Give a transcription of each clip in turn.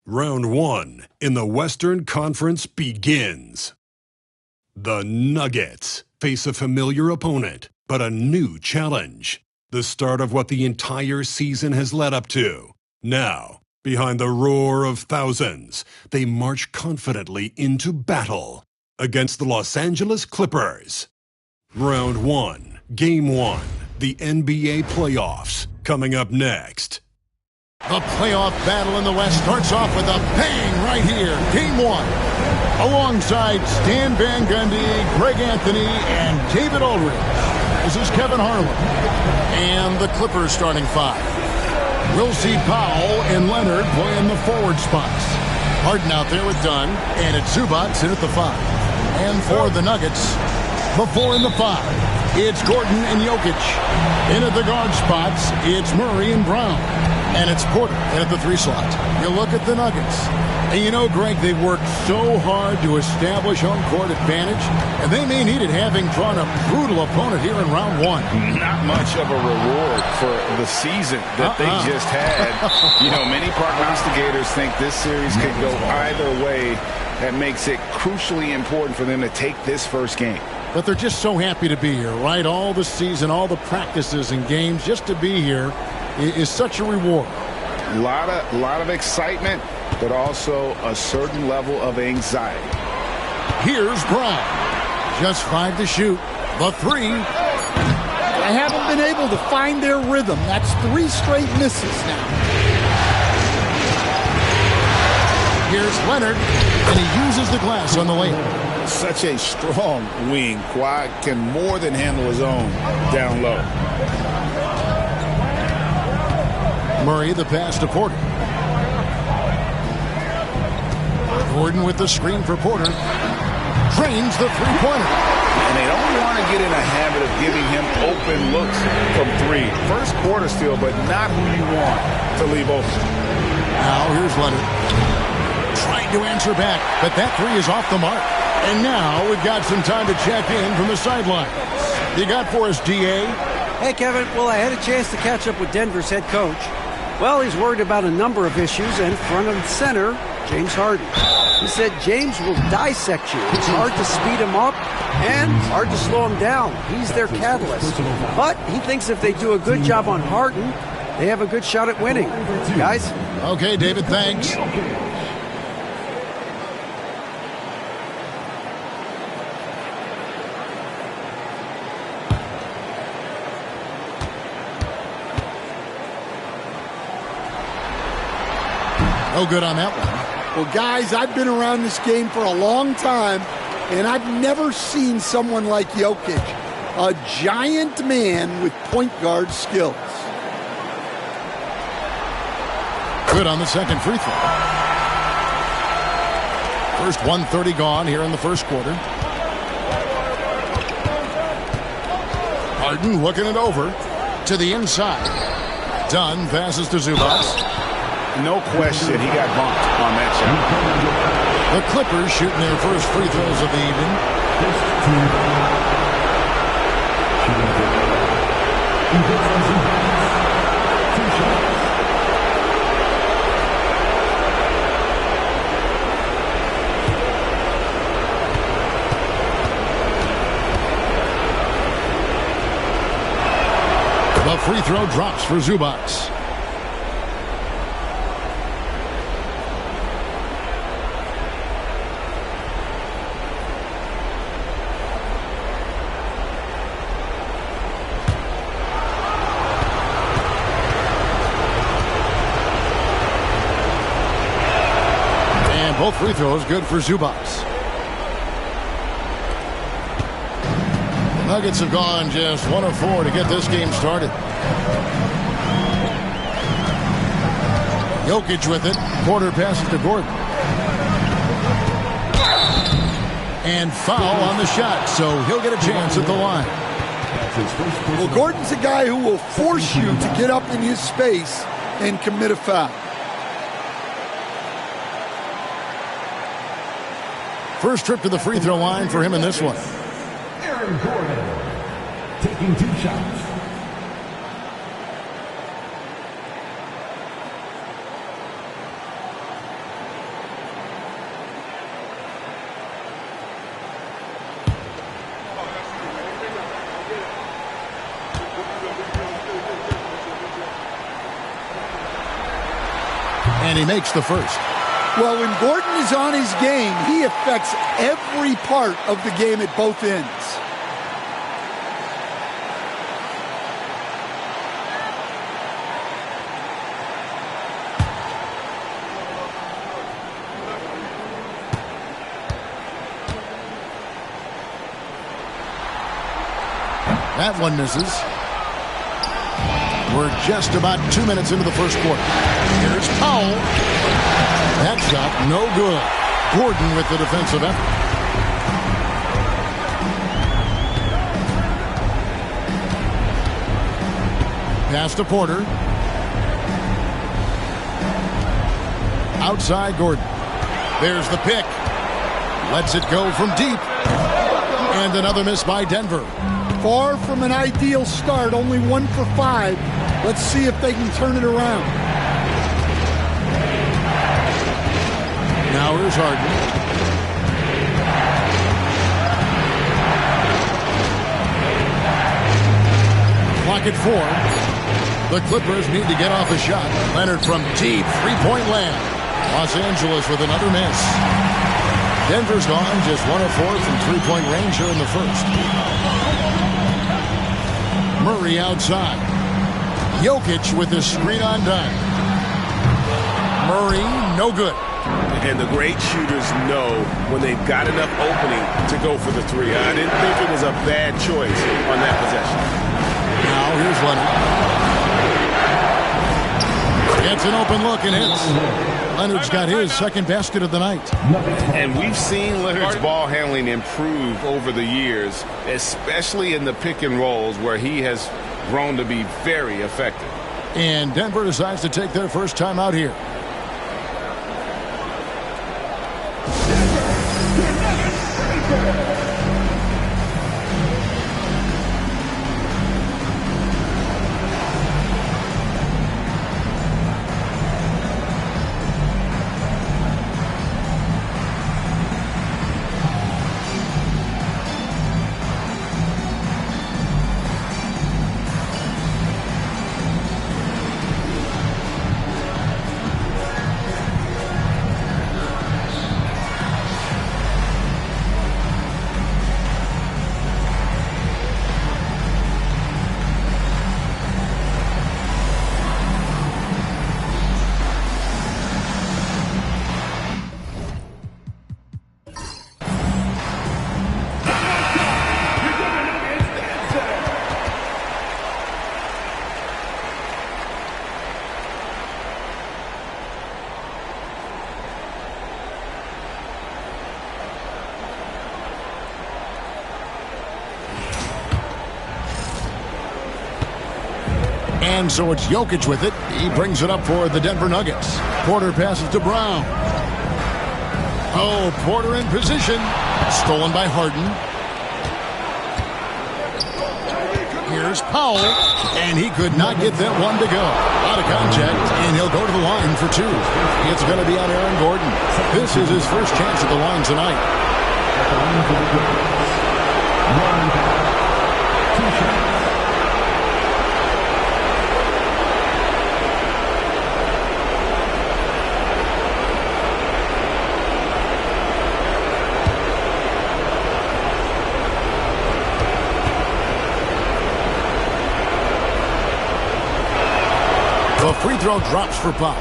Round 1 in the Western Conference begins. The Nuggets face a familiar opponent, but a new challenge. The start of what the entire season has led up to. Now, behind the roar of thousands, they march confidently into battle against the Los Angeles Clippers. Round 1, Game 1, the NBA playoffs, coming up next. The playoff battle in the West starts off with a bang right here. Game 1. Alongside Stan Van Gundy, Greg Anthony, and David Aldridge. This is Kevin Harlan. And the Clippers starting 5. We'll see Powell and Leonard play in the forward spots. Harden out there with Dunn, and it's Zubac in at the 5. And for the Nuggets, the 4 and the 5. It's Gordon and Jokic. In at the guard spots, it's Murray and Brown. And it's Porter in at the 3 slot. You look at the Nuggets. And you know, Greg, they've worked so hard to establish home court advantage, and they may need it having drawn a brutal opponent here in round 1. Not much of a reward for the season that they just had. You know, many prognosticators think this series could go either way. That makes it crucially important for them to take this first game. But they're just so happy to be here, right? All the season, all the practices and games, just to be here is such a reward. A lot of excitement, but also a certain level of anxiety. Here's Brown. Just 5 to shoot. The 3. They haven't been able to find their rhythm. That's 3 straight misses now. Here's Leonard, and he uses the glass on the layup. Such a strong wing. Kawhi can more than handle his own down low. Murray the pass to Porter. Gordon with the screen for Porter. Drains the three-pointer. And they don't want to get in a habit of giving him open looks from 3. First quarter still, but not who you want to leave open. Now here's Leonard. Trying to answer back, but that 3 is off the mark. And now we've got some time to check in from the sideline. You got for us, D.A.? Hey, Kevin. Well, I had a chance to catch up with Denver's head coach. Well, he's worried about a number of issues, and front and center, James Harden. He said James will dissect you. It's hard to speed him up and hard to slow him down. He's their catalyst. But he thinks if they do a good job on Harden, they have a good shot at winning. Guys? Okay, David, thanks. No good on that one. Well, guys, I've been around this game for a long time, and I've never seen someone like Jokic, a giant man with point guard skills. Good on the second free throw. First 1:30 gone here in the first quarter. Harden looking it over to the inside. Dunn passes to Zubac. No question, he got bumped on that shot. The Clippers shooting their first free throws of the evening. The free throw drops for Zubac. Both free throws good for Zubac. The Nuggets have gone just 1 of 4 to get this game started. Jokic with it. Porter passes to Gordon. And foul on the shot, so he'll get a chance at the line. Well, Gordon's a guy who will force you to get up in his space and commit a foul. First trip to the free throw line for him in this one. Aaron Gordon taking 2 shots. And he makes the first. Well, when Gordon is on his game, he affects every part of the game at both ends. That one misses. We're just about 2 minutes into the first quarter. Here's Powell. That shot, no good. Gordon with the defensive effort. Pass to Porter. Outside Gordon. There's the pick. Lets it go from deep. And another miss by Denver. Far from an ideal start, only 1 for 5. Let's see if they can turn it around. Now here's Harden. Clock at 4. The Clippers need to get off a shot. Leonard from deep, three-point land. Los Angeles with another miss. Denver's gone just 1 of 4 from three-point range here in the first. Murray outside. Jokic with the screen on dime. Murray, no good. And the great shooters know when they've got enough opening to go for the three. I didn't think it was a bad choice on that possession. Now here's Leonard. Gets an open look and hits. Leonard's got his second basket of the night. And we've seen Leonard's ball handling improve over the years, especially in the pick and rolls where he has grown to be very effective. And Denver decides to take their first time out here. And so it's Jokic with it. He brings it up for the Denver Nuggets. Porter passes to Brown. Oh, Porter in position. Stolen by Harden. Here's Powell. And he could not get that one to go. Out of contact, and he'll go to the line for 2. It's going to be on Aaron Gordon. This is his first chance at the line tonight. The free throw drops for Powell.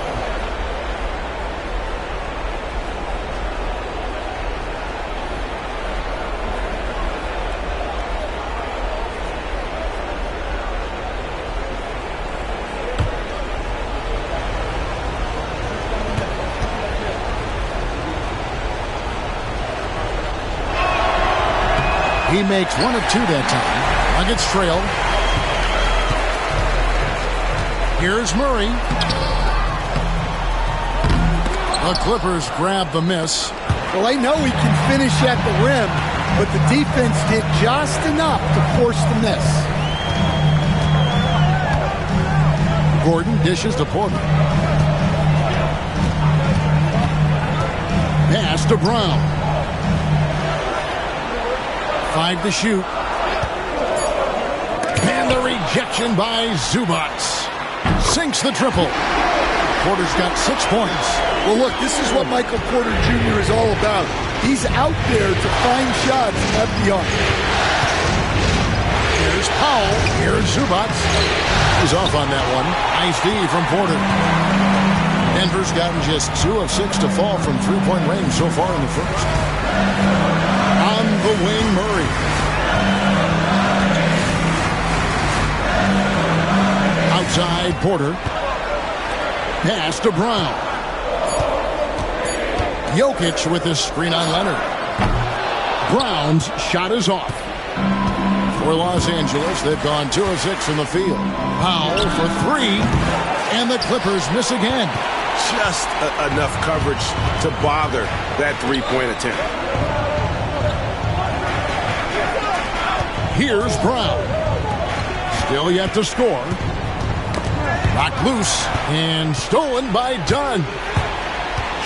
He makes 1 of 2 that time. Nuggets trail. Here's Murray. The Clippers grab the miss. Well, they know he can finish at the rim, but the defense did just enough to force the miss. Gordon dishes to Porter. Pass to Brown. 5 to shoot. And the rejection by Zubac. Sinks the triple. Porter's got 6 points. Well, look, this is what Michael Porter Jr. is all about. He's out there to find shots at the arc. Here's Powell. Here's Zubac. He's off on that one. Nice D from Porter. Denver's gotten just 2 of 6 to fall from three-point range so far in the first. On the wing, Murray. Outside, Porter. Pass to Brown. Jokic with his screen on Leonard. Brown's shot is off. For Los Angeles, they've gone 2 of 6 in the field. Powell for 3, and the Clippers miss again. Just enough coverage to bother that three-point attempt. Here's Brown. Still yet to score. Knocked loose and stolen by Dunn.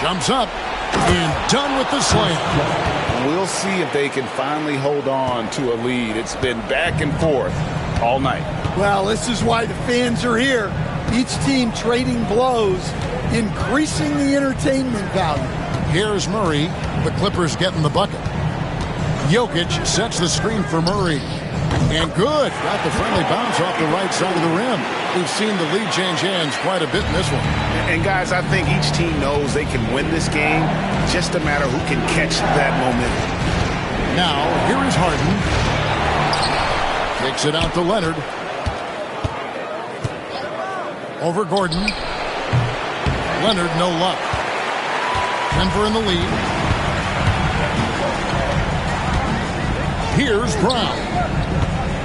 Jumps up and Dunn with the slam. We'll see if they can finally hold on to a lead. It's been back and forth all night. Well, this is why the fans are here. Each team trading blows, increasing the entertainment value. Here's Murray. The Clippers getting the bucket. Jokic sets the screen for Murray. And good. Got the friendly bounce off the right side of the rim. We've seen the lead change hands quite a bit in this one. And guys, I think each team knows they can win this game. Just a matter who can catch that momentum. Now, here is Harden. Kicks it out to Leonard. Over Gordon. Leonard, no luck. Denver in the lead. Here's Brown.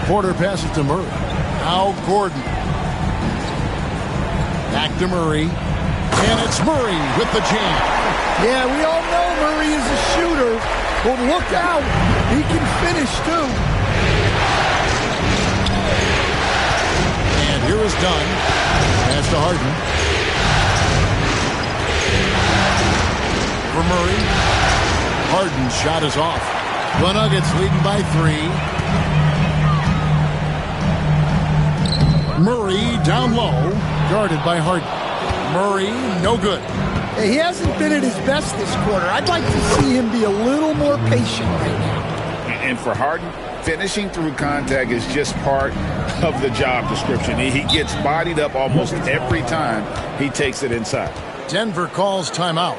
Porter passes to Murray. Now Gordon. Back to Murray. And it's Murray with the jam. Yeah, we all know Murray is a shooter, but look out. He can finish, too. And here is Dunn. Pass to Harden. For Murray. Harden's shot is off. The Nuggets leading by 3. Murray down low, guarded by Harden. Murray, no good. He hasn't been at his best this quarter. I'd like to see him be a little more patient right now. And for Harden, finishing through contact is just part of the job description. He gets bodied up almost every time he takes it inside. Denver calls timeout.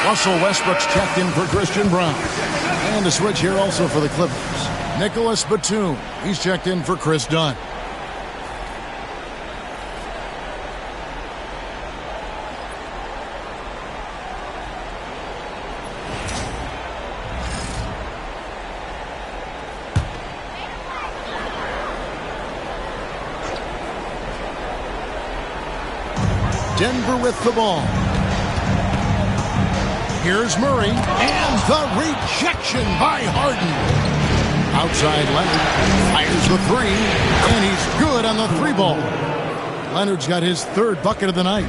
Russell Westbrook's checked in for Christian Brown. And a switch here also for the Clippers. Nicholas Batum. He's checked in for Chris Dunn. Denver with the ball. Here's Murray, and the rejection by Harden. Outside Leonard, fires the 3, and he's good on the 3 ball. Leonard's got his 3rd bucket of the night.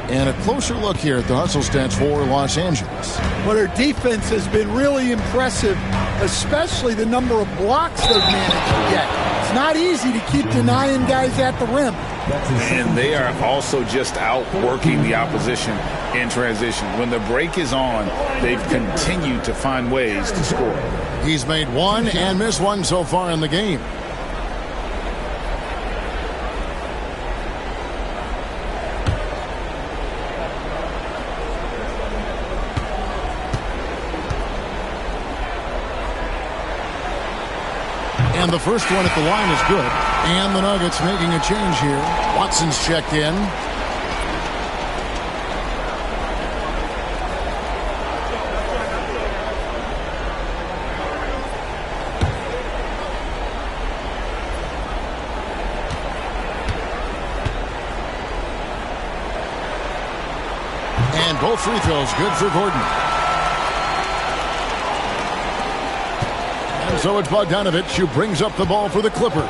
And a closer look here at the hustle stats for Los Angeles. Well, their defense has been really impressive, especially the number of blocks they've managed to get. It's not easy to keep denying guys at the rim. And they are also just outworking the opposition in transition. When the break is on, they've continued to find ways to score. He's made one and missed one so far in the game. And the first one at the line is good. And the Nuggets making a change here. Watson's checked in. And both free throws good for Gordon. And so it's Bogdanovich who brings up the ball for the Clippers.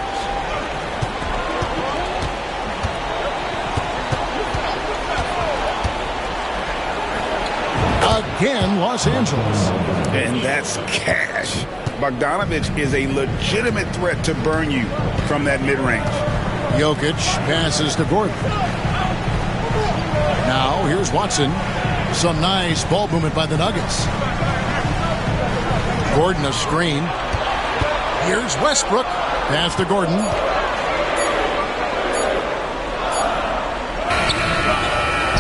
Again, Los Angeles. And that's cash. Bogdanovich is a legitimate threat to burn you from that mid-range. Jokic passes to Gordon. Now here's Watson. Some nice ball movement by the Nuggets. Gordon a screen. Here's Westbrook. Pass to Gordon.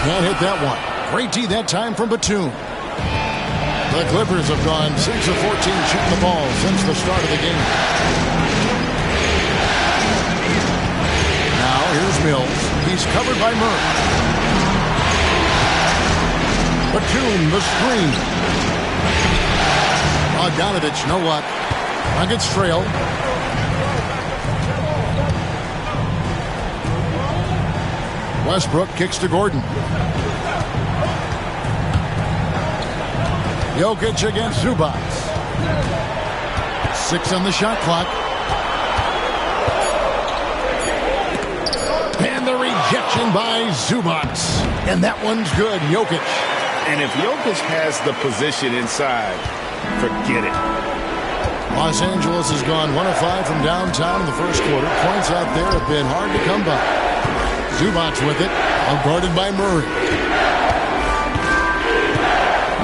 Can't hit that one. Great D that time from Batum. The Clippers have gone 6 of 14 shooting the ball since the start of the game. Now here's Mills. He's covered by Murray. Batum the screen. Bogdanovich, no luck. Nuggets trail. Westbrook kicks to Gordon. Jokic against Zubac. 6 on the shot clock. And the rejection by Zubac. And that one's good, Jokic. And if Jokic has the position inside, forget it. Los Angeles has gone 1 of 5 from downtown in the first quarter. Points out there have been hard to come by. Zubac with it, guarded by Murray.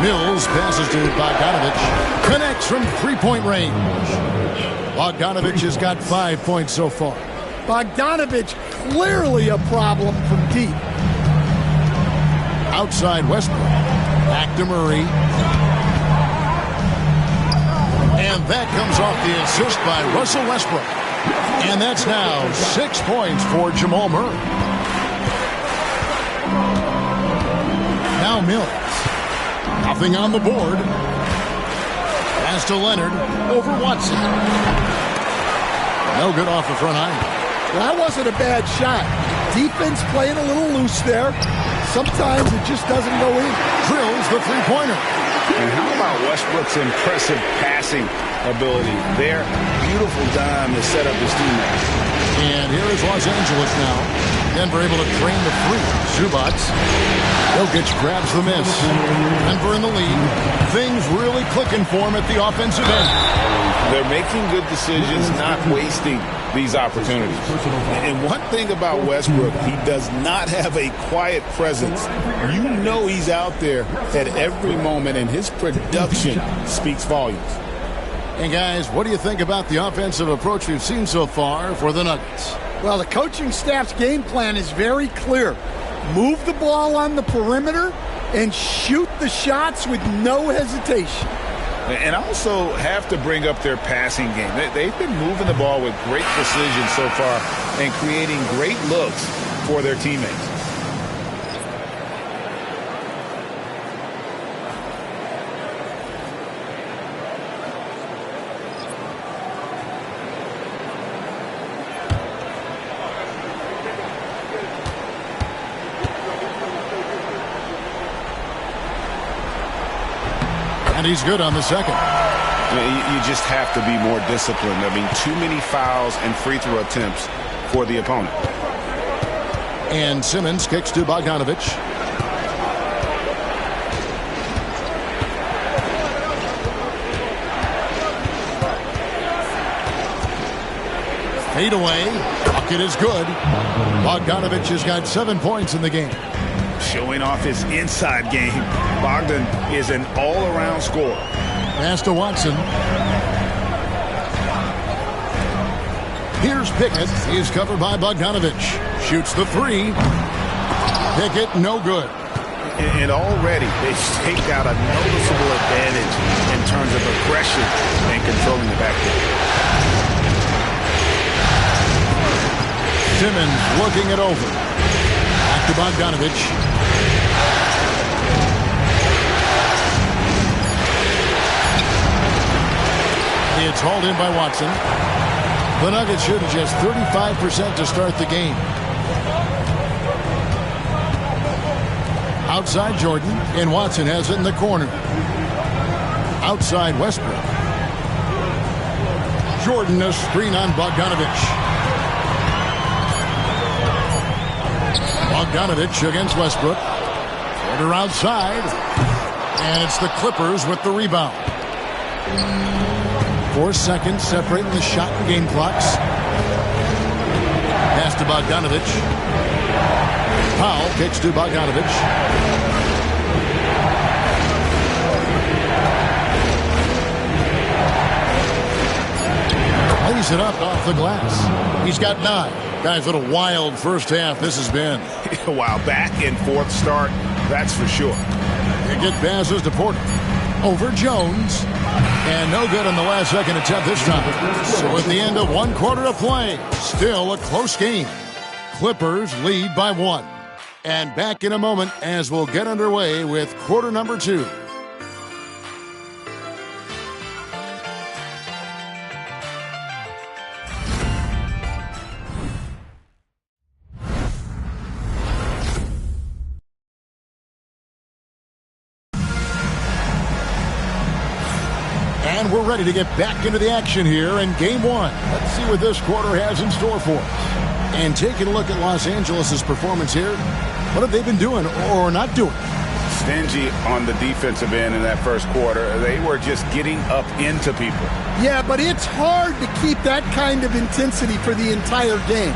Mills passes to Bogdanovich. Connects from three-point range. Bogdanovich has got 5 points so far. Bogdanovich clearly a problem from deep. Outside Westbrook. Back to Murray. And that comes off the assist by Russell Westbrook. And that's now 6 points for Jamal Murray. Now Mills. Nothing on the board. Pass to Leonard. Over Watson. No good off the front iron. Well, that wasn't a bad shot. Defense playing a little loose there. Sometimes it just doesn't go in. Drills the three-pointer. And how about Westbrook's impressive passing ability? Their beautiful dime to set up his teammates. And here is Los Angeles now. Denver able to drain the three. Zubac. Jokic grabs the miss. Denver in the lead. Things really clicking for him at the offensive end. They're making good decisions, not wasting these opportunities. And one thing about Westbrook, he does not have a quiet presence. You know he's out there at every moment, and his production speaks volumes. And guys, what do you think about the offensive approach we've seen so far for the Nuggets? Well, the coaching staff's game plan is very clear. Move the ball on the perimeter and shoot the shots with no hesitation. And also have to bring up their passing game. They've been moving the ball with great precision so far and creating great looks for their teammates. And he's good on the second. You just have to be more disciplined. I mean, too many fouls and free throw attempts for the opponent. And Simmons kicks to Bogdanovich. Fade away. Bucket is good. Bogdanovich has got 7 points in the game. Showing off his inside game. Bogdan is an all-around scorer. Pass to Watson. Here's Pickett. He's covered by Bogdanovich. Shoots the three. Pickett, no good. And already they staked out a noticeable advantage in terms of aggression and controlling the backcourt. Simmons looking it over. Back to Bogdanovich. It's hauled in by Watson. The Nuggets shooting just 35% to start the game. Outside Jordan, and Watson has it in the corner. Outside Westbrook. Jordan a screen on Bogdanovich. Bogdanovich against Westbrook. Porter outside. And it's the Clippers with the rebound. 4 seconds separating the shot and game clocks. Pass to Bogdanovich. Powell kicks to Bogdanovich. Lays it up off the glass. He's got 9. Guys, what a wild first half this has been. Wow, back and forth start, that's for sure. They get passes to Porter. Over Jones. And no good on the last second attempt this time. So at the end of 1 quarter of play, still a close game. Clippers lead by 1. And back in a moment as we'll get underway with quarter number 2. And we're ready to get back into the action here in game 1. Let's see what this quarter has in store for us. And taking a look at Los Angeles' performance here, what have they been doing or not doing? Stingy on the defensive end in that first quarter. They were just getting up into people. Yeah, but it's hard to keep that kind of intensity for the entire game.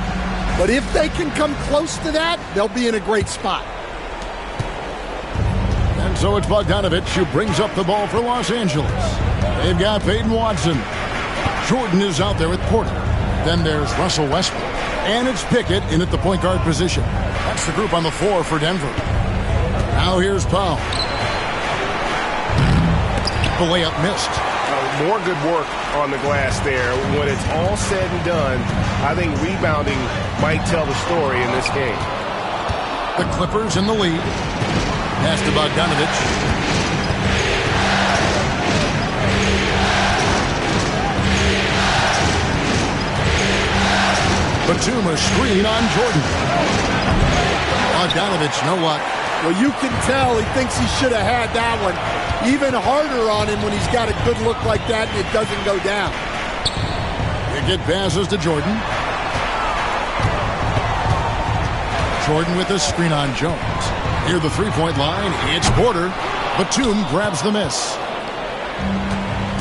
But if they can come close to that, they'll be in a great spot. And so it's Bogdanovich who brings up the ball for Los Angeles. They've got Peyton Watson. Jordan is out there with Porter. Then there's Russell Westbrook. And it's Pickett in at the point guard position. That's the group on the floor for Denver. Now here's Powell. The layup missed. More good work on the glass there. When it's all said and done, I think rebounding might tell the story in this game. The Clippers in the lead. Pass to Bogdanovich. Batum a screen on Jordan. Bogdanovich, no luck. Well, you can tell he thinks he should have had that one. Even harder on him when he's got a good look like that and it doesn't go down. They get passes to Jordan. Jordan with a screen on Jones. Near the three-point line, it's Porter. Batum grabs the miss.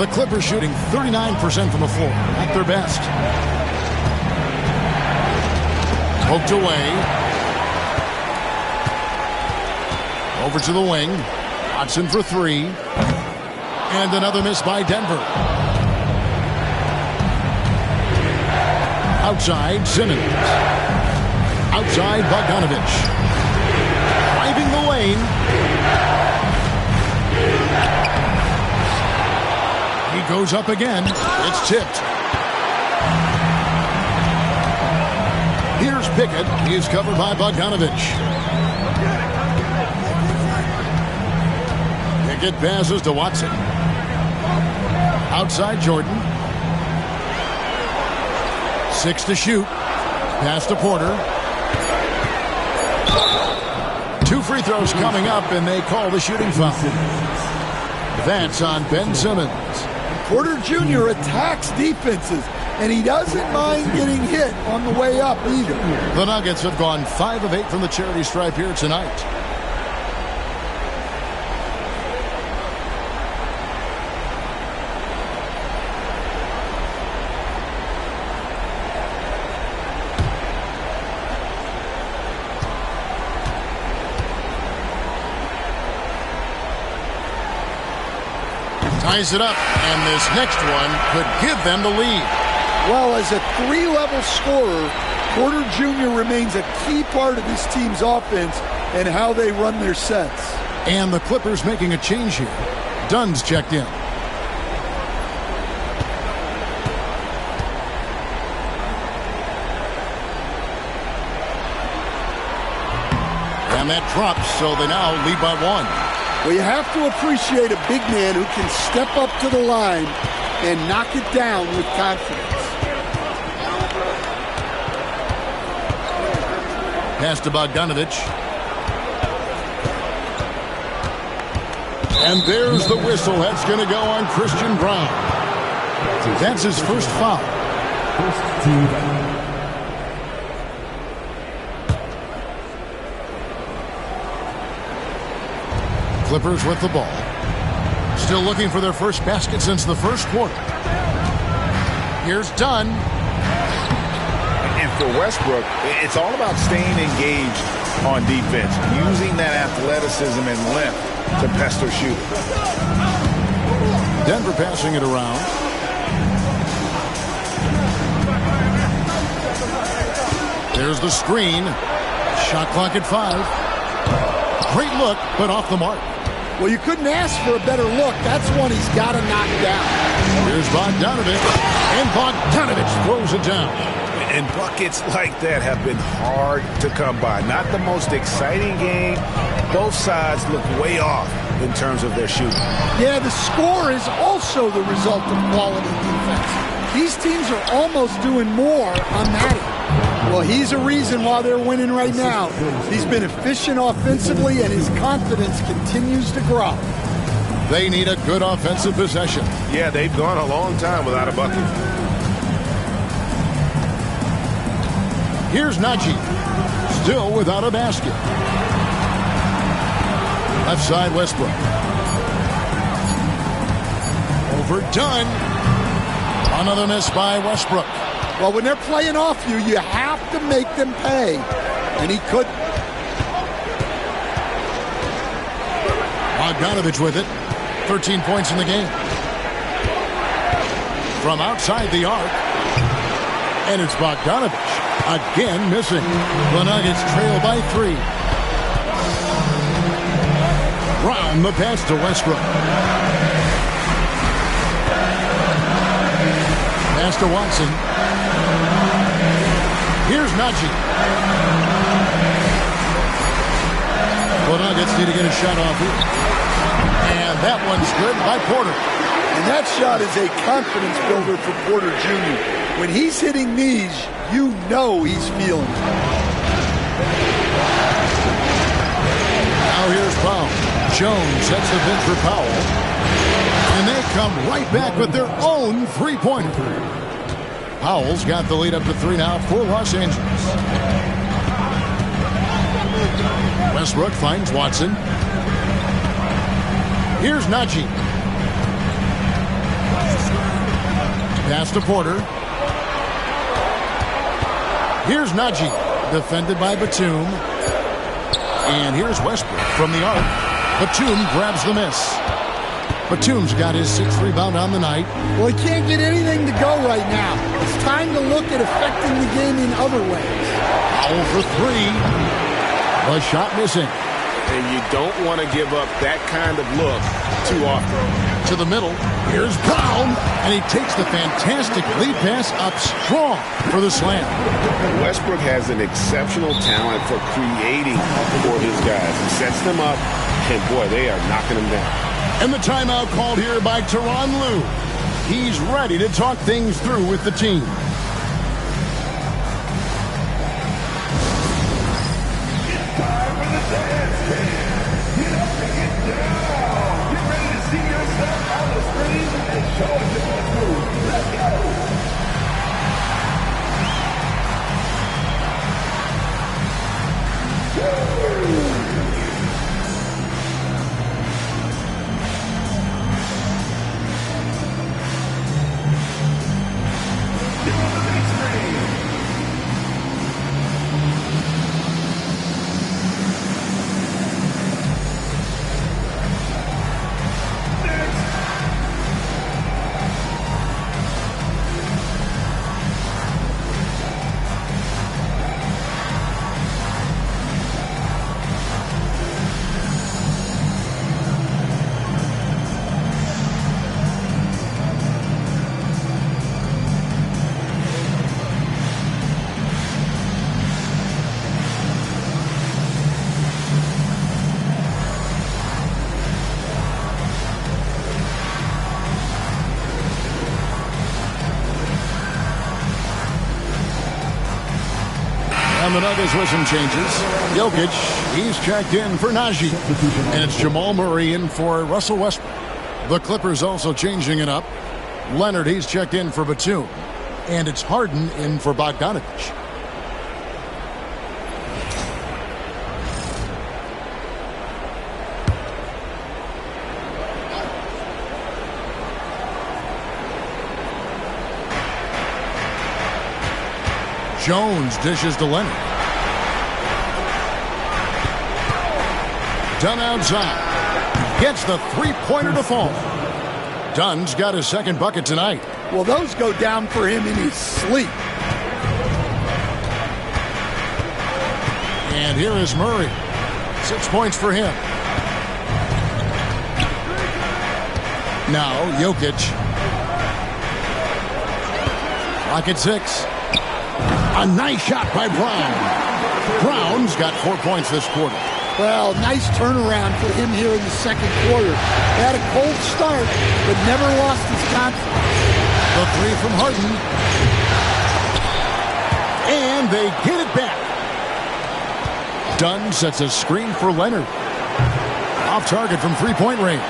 The Clippers shooting 39% from the floor, at their best. Poked away. Over to the wing. Watson for 3. And another miss by Denver. Outside, Simmons. Outside, Bogdanovich. Driving the lane. He goes up again. It's tipped. Here's Pickett. He is covered by Bogdanovich. Pickett passes to Watson. Outside Jordan. 6 to shoot. Pass to Porter. 2 free throws coming up, and they call the shooting foul. That's on Ben Simmons. Porter Jr. attacks defenses, and he doesn't mind getting hit on the way up either. The Nuggets have gone 5 of 8 from the charity stripe here tonight. Ties it up, and this next one could give them the lead. Well, as a three-level scorer, Porter Jr. remains a key part of this team's offense and how they run their sets. And the Clippers making a change here. Dunn's checked in. And that drops, so they now lead by 1. Well, you have to appreciate a big man who can step up to the line and knock it down with confidence. Pass to Bogdanovich. And there's the whistle. That's going to go on Christian Brown. That's his first foul. First team. Clippers with the ball. Still looking for their first basket since the first quarter. Here's Dunn. And for Westbrook, it's all about staying engaged on defense, using that athleticism and length to pester shooters. Denver passing it around. There's the screen. Shot clock at 5. Great look, but off the mark. Well, you couldn't ask for a better look. That's one he's got to knock down. Here's Bogdanovich, and Bogdanovich throws it down. And buckets like that have been hard to come by. Not the most exciting game. Both sides look way off in terms of their shooting. Yeah, the score is also the result of quality defense. These teams are almost doing more on that end. Well, he's a reason why they're winning right now. He's been efficient offensively, and his confidence continues to grow. They need a good offensive possession. Yeah, they've gone a long time without a bucket. Here's Najee, still without a basket. Left side, Westbrook. Overdone. Another miss by Westbrook. Well, when they're playing off you, you have to make them pay. And he couldn't. Bogdanovich with it. 13 points in the game. From outside the arc. And it's Bogdanovich. Again missing. The Nuggets trail by 3. Brown the pass to Westbrook. Pass to Watson. Here's Najee. The Nuggets need to get a shot off here. And that one's good by Porter. And that shot is a confidence builder for Porter Jr. When he's hitting these, you know he's feeling it. Now here's Powell. Jones sets the bench for Powell. And they come right back with their own three-pointer. Powell's got the lead up to 3 now for Los Angeles. Westbrook finds Watson. Here's Najee. Pass to Porter. Here's Najee. Defended by Batum. And here's Westbrook from the arc. Batum grabs the miss. Batum's got his 6th rebound on the night. Well, he can't get anything to go right now. It's time to look at affecting the game in other ways. Powell for 3. The shot missing. And you don't want to give up that kind of look too often. To the middle. Here's Brown. And he takes the fantastic lead pass up strong for the slam. Westbrook has an exceptional talent for creating for his guys. He sets them up, and boy, they are knocking them down. And the timeout called here by Tyronn Lue. He's ready to talk things through with the team. the Nuggets with some changes. Jokic, he's checked in for Najee. And it's Jamal Murray in for Russell Westbrook. The Clippers also changing it up. Leonard, he's checked in for Batum. And it's Harden in for Bogdanovich. Jones dishes to Leonard. Dunn outside. Gets the three-pointer to fall. Dunn's got his second bucket tonight. Well, those go down for him in his sleep. And here is Murray. 6 points for him. Now, Jokic. Clock at 6. A nice shot by Brown. Brown's got 4 points this quarter. Well, nice turnaround for him here in the second quarter. Had a cold start, but never lost his confidence. The three from Harden. And they get it back. Dunn sets a screen for Leonard. Off target from three-point range.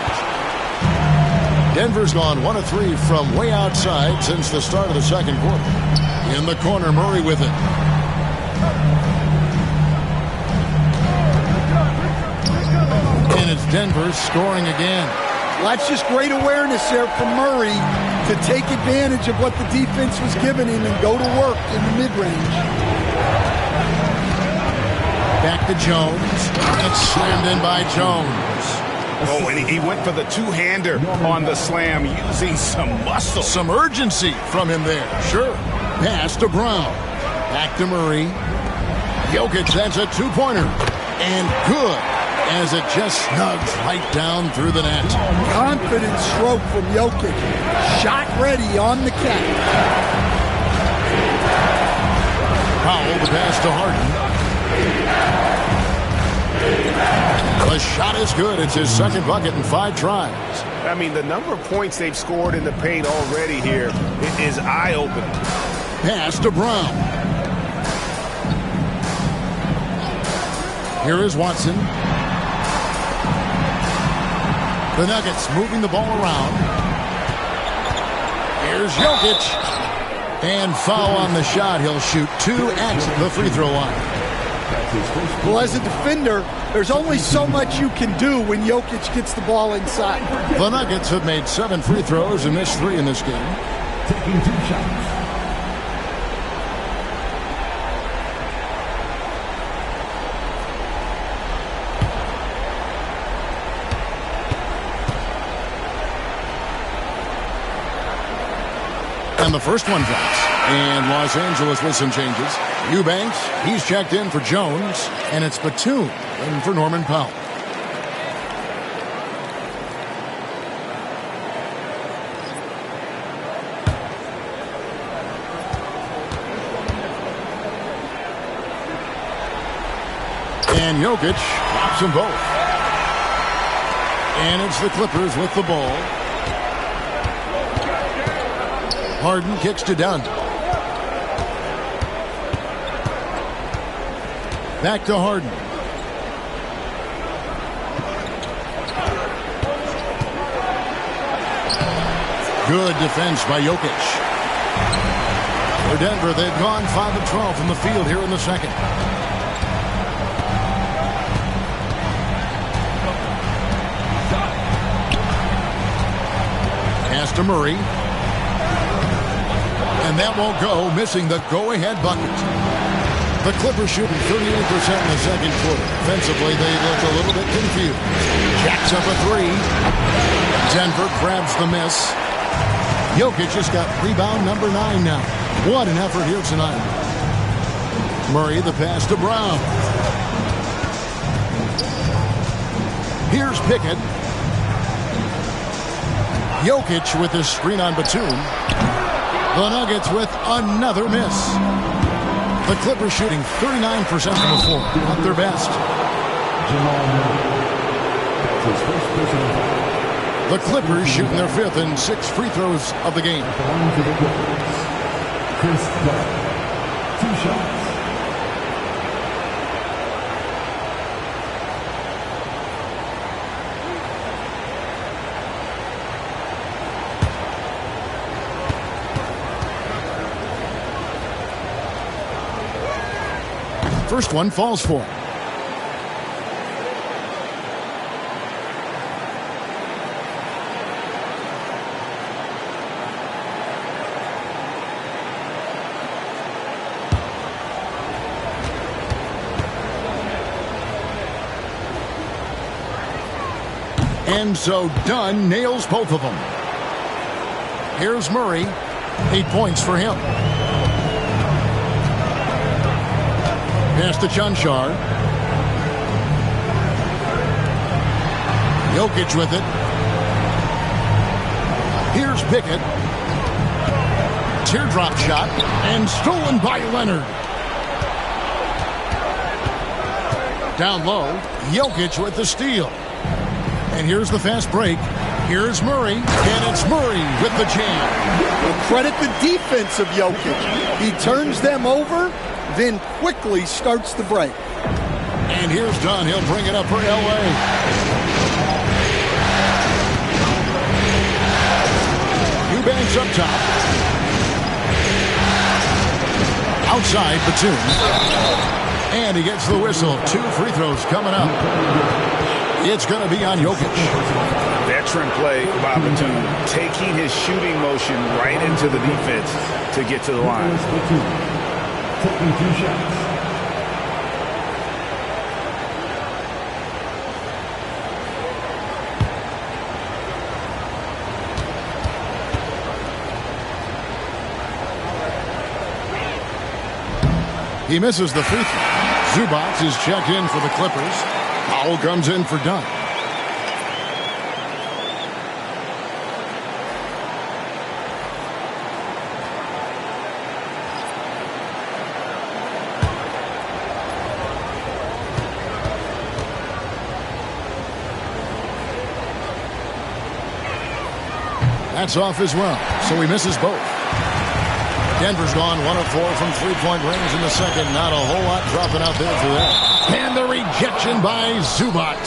Denver's gone 1 of 3 from way outside since the start of the second quarter. In the corner, Murray with it. And it's Denver scoring again. Well, that's just great awareness there from Murray to take advantage of what the defense was giving him and go to work in the mid-range. Back to Jones. It's slammed in by Jones. Oh, and he went for the two-hander on the slam using some muscle. Some urgency from him there. Sure. Pass to Brown. Back to Murray. Jokic, that's a two-pointer. And good, as it just snugs right down through the net. Confident stroke from Jokic. Shot ready on the catch. Powell, the pass to Harden. The shot is good. It's his second bucket in 5 tries. I mean, the number of points they've scored in the paint already here is eye-opening. Pass to Brown. Here is Watson. The Nuggets moving the ball around. Here's Jokic. And foul on the shot. He'll shoot 2 at the free throw line. Well, as a defender, there's only so much you can do when Jokic gets the ball inside. The Nuggets have made 7 free throws and missed 3 in this game. Taking 2 shots. And the first one drops. And Los Angeles with some changes. Eubanks, he's checked in for Jones. And it's Batum in for Norman Powell. And Jokic drops them both. And it's the Clippers with the ball. Harden kicks to Dunn. Back to Harden. Good defense by Jokic. For Denver, they've gone 5 of 12 from the field here in the second. Pass to Murray. And that won't go, missing the go-ahead bucket. The Clippers shooting 38% in the second quarter. Offensively, they look a little bit confused. Jacks up a 3. Denver grabs the miss. Jokic just got rebound number 9 now. What an effort here tonight. Murray, the pass to Brown. Here's Pickett. Jokic with his screen on Batum. The Nuggets with another miss. The Clippers shooting 39% from the floor. Not their best. The Clippers shooting their 5th and 6th free throws of the game. First one falls for him. And so Dunn nails both of them. Here's Murray. 8 points for him. Pass to Chanchar. Jokic with it. Here's Pickett. Teardrop shot. And stolen by Leonard. Down low. Jokic with the steal. And here's the fast break. Here's Murray, and it's Murray with the jam. Well, credit the defense of Jokic. He turns them over, then quickly starts the break. And here's Dunn. He'll bring it up for L.A. Eubanks up top. Outside, Batum. And he gets the whistle. 2 free throws coming up. It's going to be on Jokic. Veteran play by Batum, taking his shooting motion right into the defense to get to the line. Taking 2 shots. He misses the free throw. Zubac is checked in for the Clippers. Foul comes in for Dunn. That's off as well, so he misses both. Denver's gone 1 of 4 from three-point range in the second. Not a whole lot dropping out there for that. And the rejection by Zubac.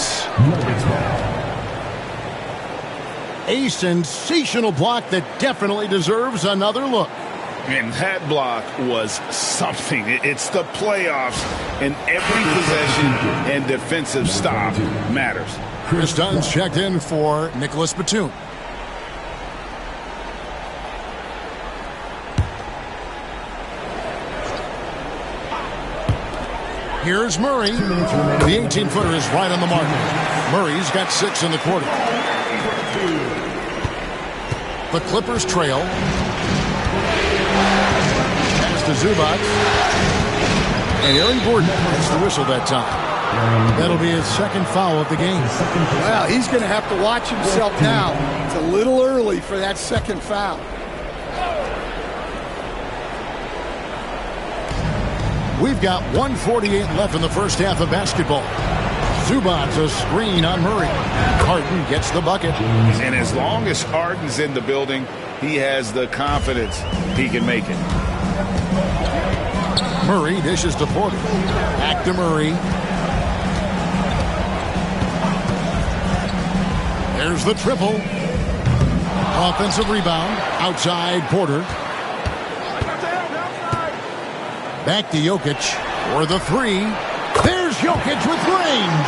A sensational block that definitely deserves another look. And that block was something. It's the playoffs, and every possession and defensive stop matters. Chris Dunn's checked in for Nicholas Batum. Here's Murray. The 18-footer is right on the mark. Murray's got 6 in the quarter. The Clippers trail. Pass to Zubac. And Aaron Gordon gets the whistle that time. That'll be his second foul of the game. Well, he's going to have to watch himself now. It's a little early for that second foul. We've got 1:48 left in the first half of basketball. Zubac a screen on Murray. Harden gets the bucket. And as long as Harden's in the building, he has the confidence he can make it. Murray dishes to Porter. Back to Murray. There's the triple. Offensive rebound. Outside Porter. Back to Jokic for the 3. There's Jokic with range.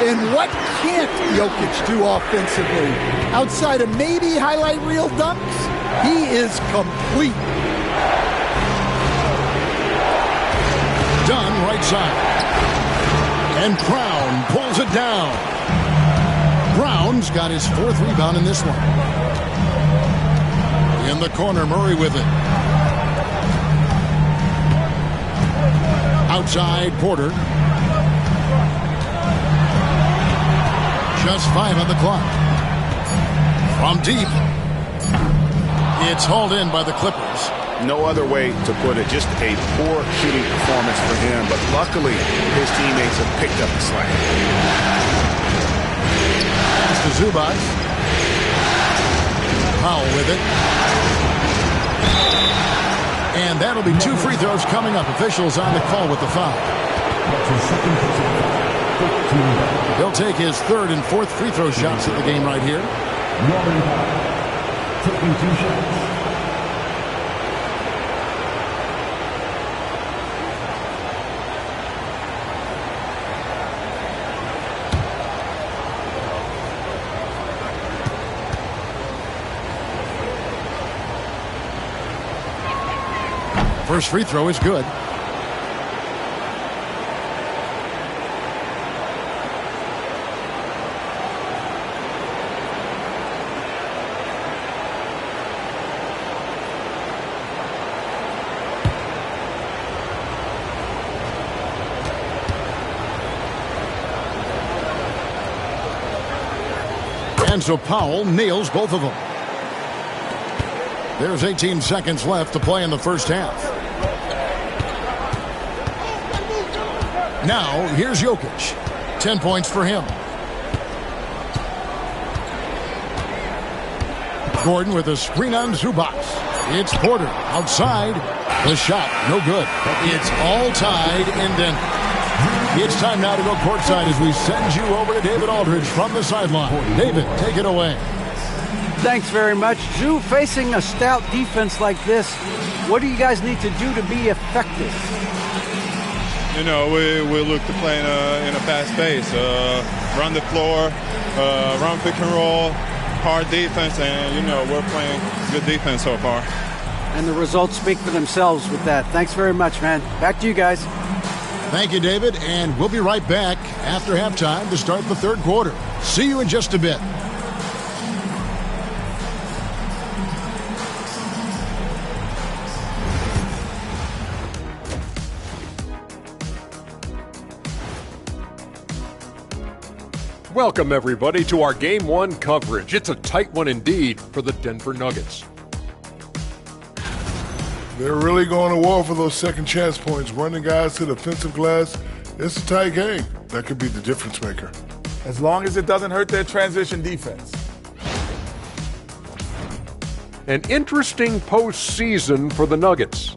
And what can't Jokic do offensively? Outside of maybe highlight reel dunks, he is complete. Dunn right side. And Brown pulls it down. Brown's got his 4th rebound in this one. In the corner, Murray with it. Outside, Porter. Just 5 on the clock. From deep. It's hauled in by the Clippers. No other way to put it. Just a poor shooting performance for him. But luckily, his teammates have picked up the slack. Pass to Zubac. Powell with it. And that'll be 2 free throws coming up. Officials on the call with the foul. He'll take his 3rd and 4th free throw shots at the game right here. Taking 2 shots. First free throw is good. And so Powell nails both of them. There's 18 seconds left to play in the first half. Now, here's Jokic. 10 points for him. Gordon with a screen on Zubac. It's Porter outside. The shot, no good. It's all tied in Denver. It's time now to go courtside as we send you over to David Aldridge from the sideline. David, take it away. Thanks very much. Zoo, facing a stout defense like this, what do you guys need to do to be effective? You know, we look to play in a fast pace, run the floor, run pick and roll, hard defense, and, you know, we're playing good defense so far. And the results speak for themselves with that. Thanks very much, man. Back to you guys. Thank you, David, and we'll be right back after halftime to start the third quarter. See you in just a bit. Welcome, everybody, to our Game 1 coverage. It's a tight one indeed for the Denver Nuggets. They're really going to war for those second chance points, running guys to the offensive glass. It's a tight game. That could be the difference maker. As long as it doesn't hurt their transition defense. An interesting postseason for the Nuggets.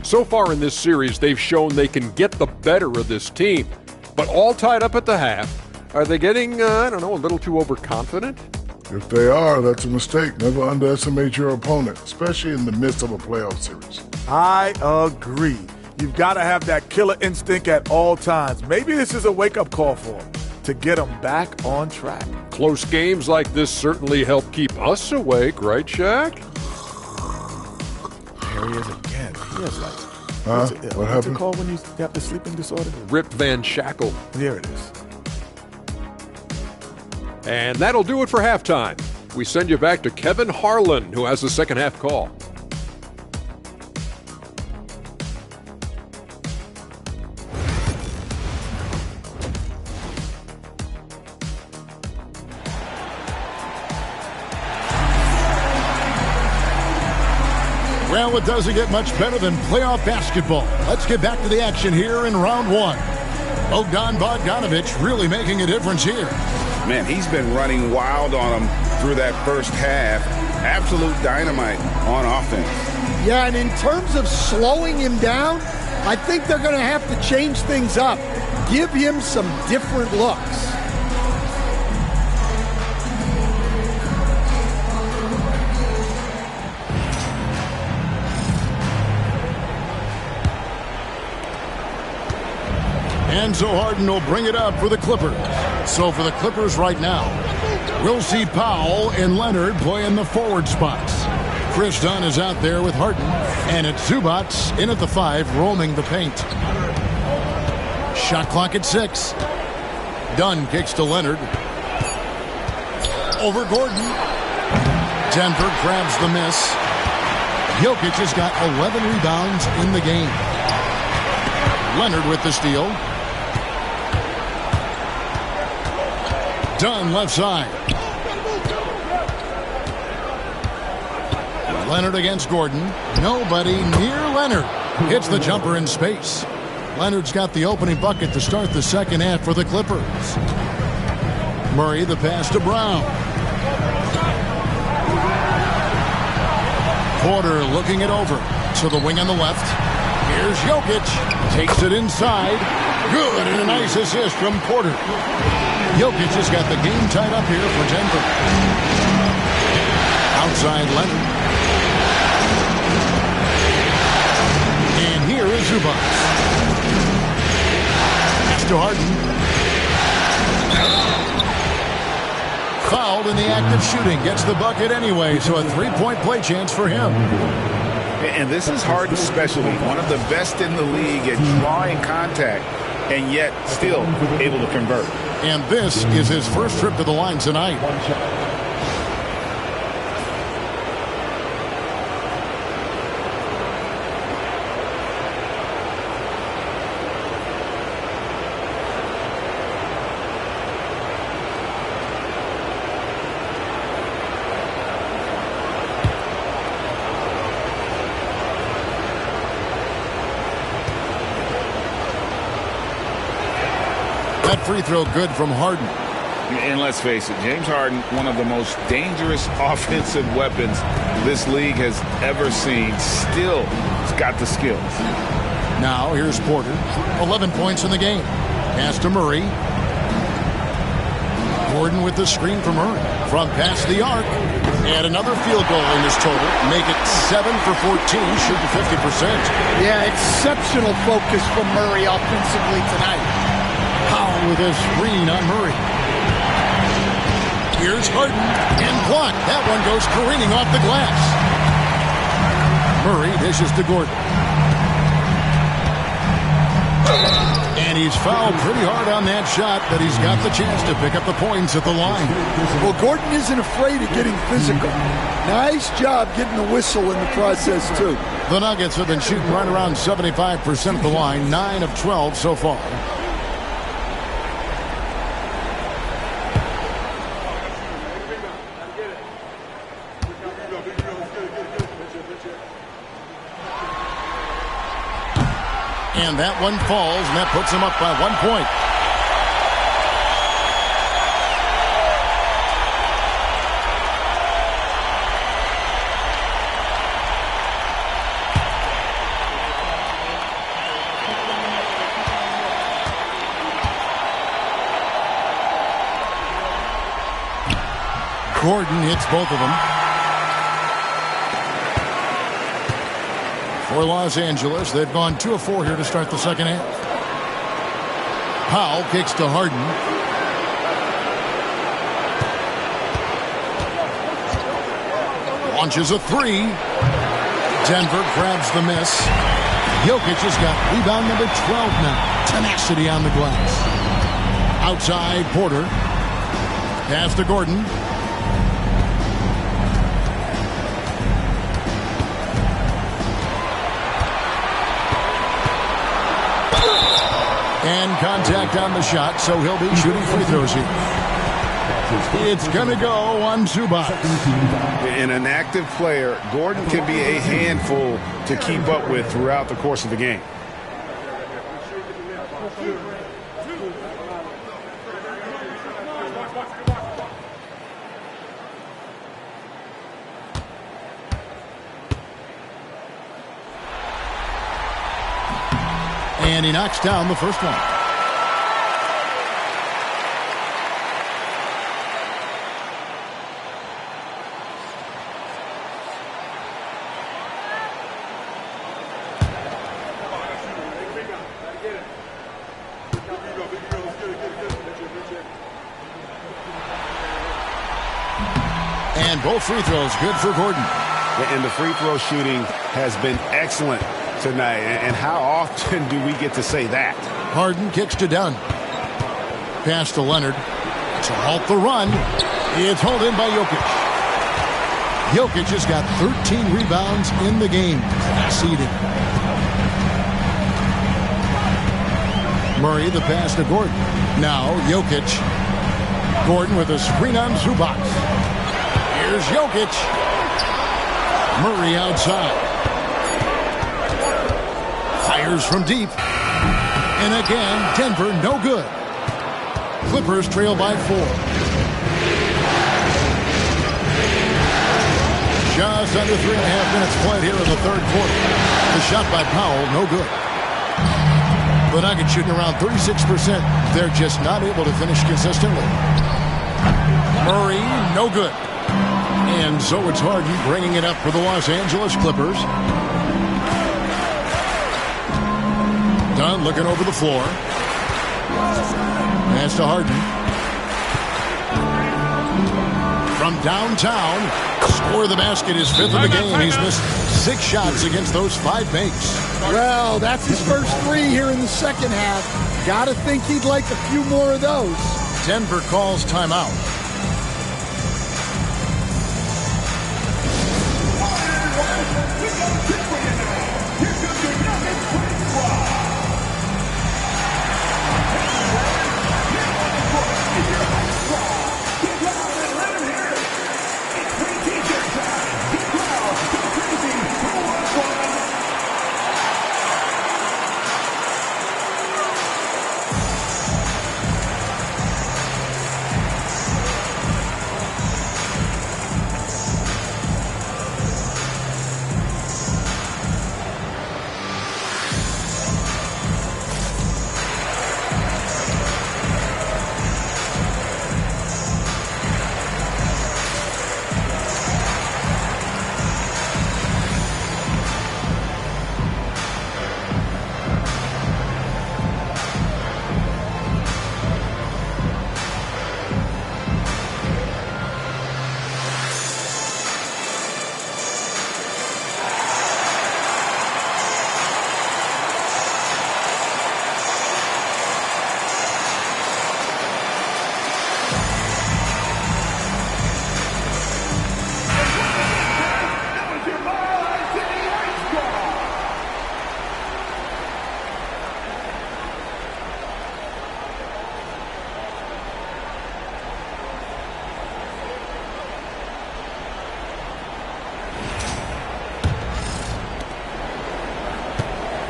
So far in this series, they've shown they can get the better of this team. But all tied up at the half, are they getting, a little too overconfident? If they are, that's a mistake. Never underestimate your opponent, especially in the midst of a playoff series. I agree. You've got to have that killer instinct at all times. Maybe this is a wake-up call for them to get them back on track. Close games like this certainly help keep us awake, right, Shaq? There he is again. He has What what's happened? it called when you have the sleeping disorder? Rip Van Shackle. There it is. And that'll do it for halftime. We send you back to Kevin Harlan, who has the second half call. Well, it doesn't get much better than playoff basketball. Let's get back to the action here in round one. Bogdan Bogdanovic really making a difference here. Man, he's been running wild on him through that first half. Absolute dynamite on offense. Yeah, and in terms of slowing him down, I think they're going to have to change things up. Give him some different looks. And so Harden will bring it up for the Clippers. So for the Clippers right now, we'll see Powell and Leonard play in the forward spots. Chris Dunn is out there with Harden. And it's Zubac in at the 5, roaming the paint. Shot clock at 6. Dunn kicks to Leonard. Over Gordon. Denver grabs the miss. Jokic has got 11 rebounds in the game. Leonard with the steal. Dunn left side. Leonard against Gordon. Nobody near Leonard. Hits the jumper in space. Leonard's got the opening bucket to start the second half for the Clippers. Murray the pass to Brown. Porter looking it over. To the wing on the left. Here's Jokic. Takes it inside. Good, and a nice assist from Porter. Jokic has got the game tied up here for Denver. Outside Leonard. And here is Zubac. Pass to Harden. Fouled in the act of shooting. Gets the bucket anyway, so a three-point play chance for him. And this is Harden's specialty, one of the best in the league at drawing contact, and yet still able to convert. And this is his first trip to the line tonight. That free throw good from Harden. And let's face it, James Harden, one of the most dangerous offensive weapons this league has ever seen, still has got the skills. Now here's Porter. 11 points in the game. Pass to Murray. Gordon with the screen from Murray. From past the arc. And another field goal in this total. Make it 7 for 14, shooting 50%. Yeah, exceptional focus from Murray offensively tonight. Powell with a screen on Murray. Here's Harden, and blocked. That one goes careening off the glass. Murray dishes to Gordon. And he's fouled pretty hard on that shot, but he's got the chance to pick up the points at the line. Well, Gordon isn't afraid of getting physical. Nice job getting the whistle in the process, too. The Nuggets have been shooting right around 75% of the line, 9 of 12 so far. And that one falls, and that puts him up by 1 point. Gordon hits both of them. For Los Angeles, they've gone 2 of 4 here to start the second half. Powell kicks to Harden. Launches a 3. Denver grabs the miss. Jokic has got rebound number 12 now. Tenacity on the glass. Outside, Porter. Pass to Gordon. And contact on the shot, so he'll be shooting free throws here. It's going to go on Zubac. And an active player, Gordon can be a handful to keep up with throughout the course of the game. And he knocks down the first one. And both free throws good for Gordon. And the free throw shooting has been excellent tonight. And how often do we get to say that? Harden kicks to Dunn. Pass to Leonard. To halt the run. It's hauled in by Jokic. Jokic has got 13 rebounds in the game. Conceded. Murray the pass to Gordon. Now Jokic. Gordon with a screen on Zubac. Here's Jokic. Murray outside. Fires from deep. And again, Denver no good. Clippers trail by 4. Just under 3.5 minutes played here in the third quarter. The shot by Powell, no good. The Nuggets shooting around 36%. They're just not able to finish consistently. Murray, no good. And so it's Harden bringing it up for the Los Angeles Clippers. Dunn looking over the floor. Pass to Harden. From downtown, score the basket, his 5th of the game. He's missed 6 shots against those 5 makes. Well, that's his first 3 here in the second half. Got to think he'd like a few more of those. Denver calls timeout.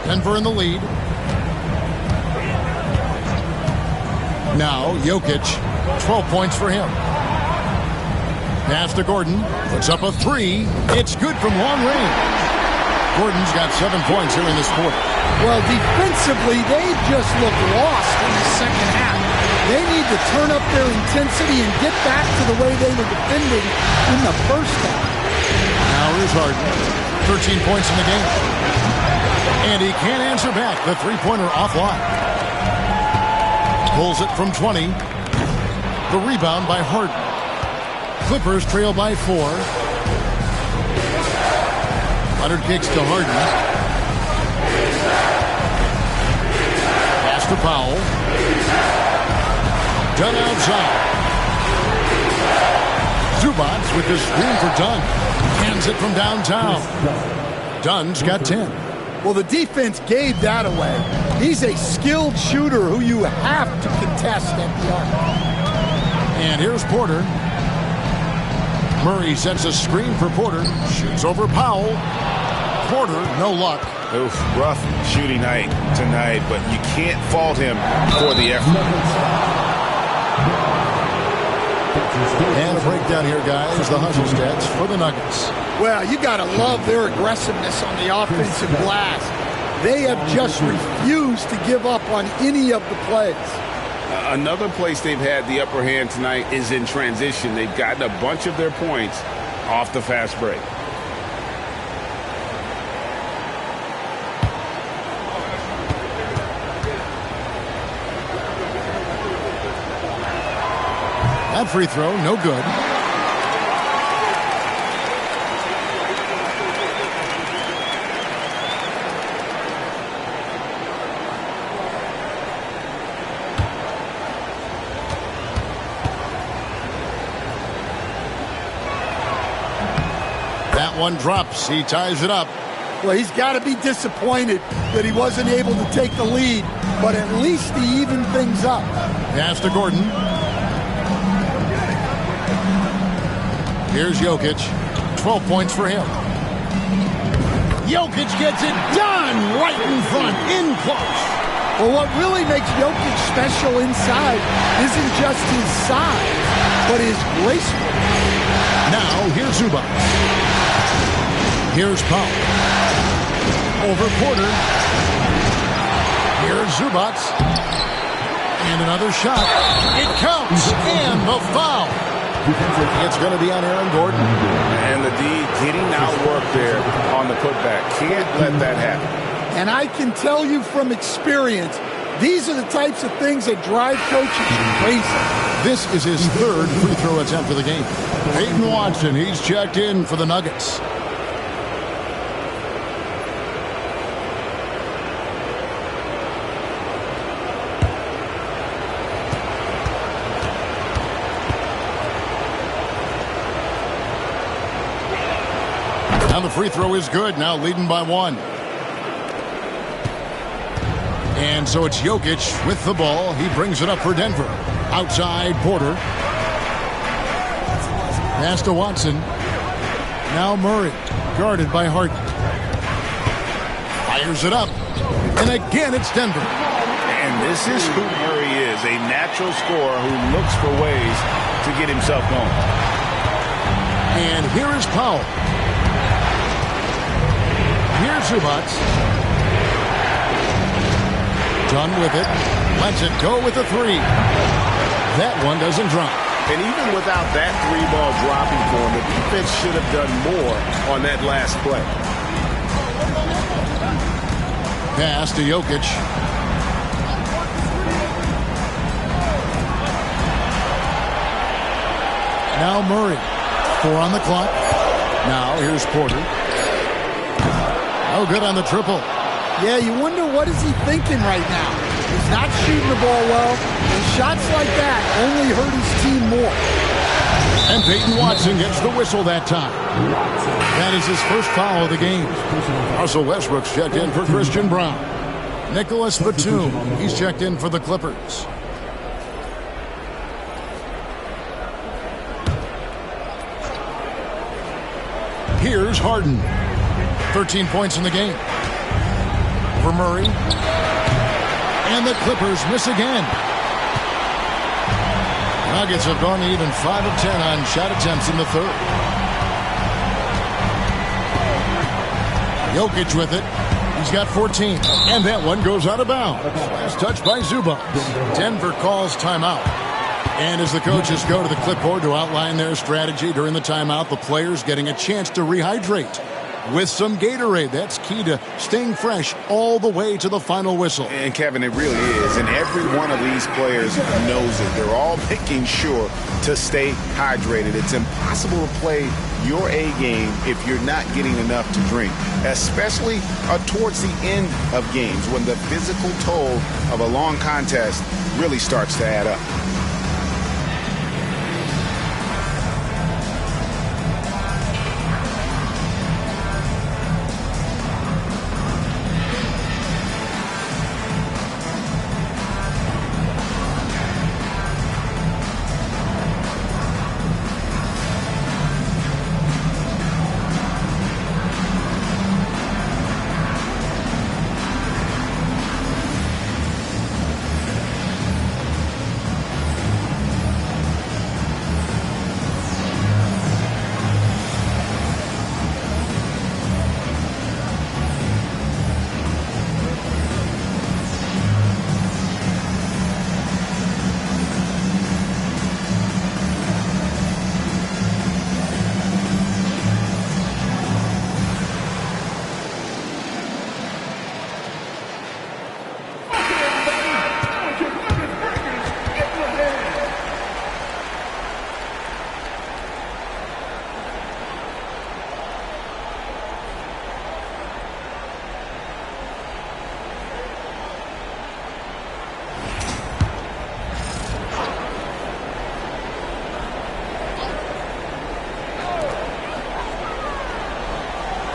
Denver in the lead. Now Jokic, 12 points for him. Pass to Gordon, puts up a 3. It's good from long range. Gordon's got 7 points here in this quarter. Well, defensively, they just look lost in the second half. They need to turn up their intensity and get back to the way they were defending in the first half. Now here's Harden, 13 points in the game. And he can't answer back. The three-pointer offline. Pulls it from 20. The rebound by Harden. Clippers trail by 4. Leonard kicks to Harden. Pass to Powell. Dunn outside. Zubats with the screen for Dunn. Hands it from downtown. Dunn's got 10. Well, the defense gave that away. He's a skilled shooter who you have to contest at the arc. And here's Porter. Murray sets a screen for Porter. Shoots over Powell. Porter, no luck. Oof, rough shooting night tonight, but you can't fault him for the effort. And a breakdown here, guys. The hustle stats for the Nuggets. Well, you got to love their aggressiveness on the offensive glass. They have just refused to give up on any of the plays. Another place they've had the upper hand tonight is in transition. They've gotten a bunch of their points off the fast break. That free throw, no good. That one drops. He ties it up. Well, he's got to be disappointed that he wasn't able to take the lead, but at least he evened things up. Pass to Gordon. Here's Jokic. 12 points for him. Jokic gets it done right in front, in close. Well, what really makes Jokic special inside isn't just his size, but his gracefulness. Now, here's Zubats. Here's Powell. Over Porter. Here's Zubats. And another shot. It counts. And the foul. It's going to be on Aaron Gordon. And the D getting out work there on the putback. Can't let that happen. And I can tell you from experience, these are the types of things that drive coaches crazy. This is his third free throw attempt of the game. Peyton Watson, he's checked in for the Nuggets. Now the free throw is good. Now leading by 1. And so it's Jokic with the ball. He brings it up for Denver. Outside, Porter. Pass to Watson. Now Murray, guarded by Harden. Fires it up. And again, it's Denver. And this is who Murray is, a natural scorer who looks for ways to get himself going. And here is Powell. Here's Zubac. Done with it. Lets it go with a 3. That one doesn't drop. And even without that 3-ball dropping for him, the defense should have done more on that last play. Pass to Jokic. Now Murray. 4 on the clock. Now here's Porter. Oh, good on the triple. Yeah, you wonder what is he thinking right now. He's not shooting the ball well, and shots like that only hurt his team more. And Peyton Watson gets the whistle that time. That is his first foul of the game. Russell Westbrook's checked in for Christian Brown. Nicholas Batum, he's checked in for the Clippers. Here's Harden. 13 points in the game. For Murray. And the Clippers miss again. Nuggets have gone even 5 of 10 on shot attempts in the third. Jokic with it. He's got 14. And that one goes out of bounds. Last touch by Zubac. Denver calls timeout. And as the coaches go to the clipboard to outline their strategy during the timeout, the players getting a chance to rehydrate with some Gatorade. That's key to staying fresh all the way to the final whistle. And Kevin, it really is. And every one of these players knows it. They're all making sure to stay hydrated. It's impossible to play your A game if you're not getting enough to drink, especially towards the end of games when the physical toll of a long contest really starts to add up.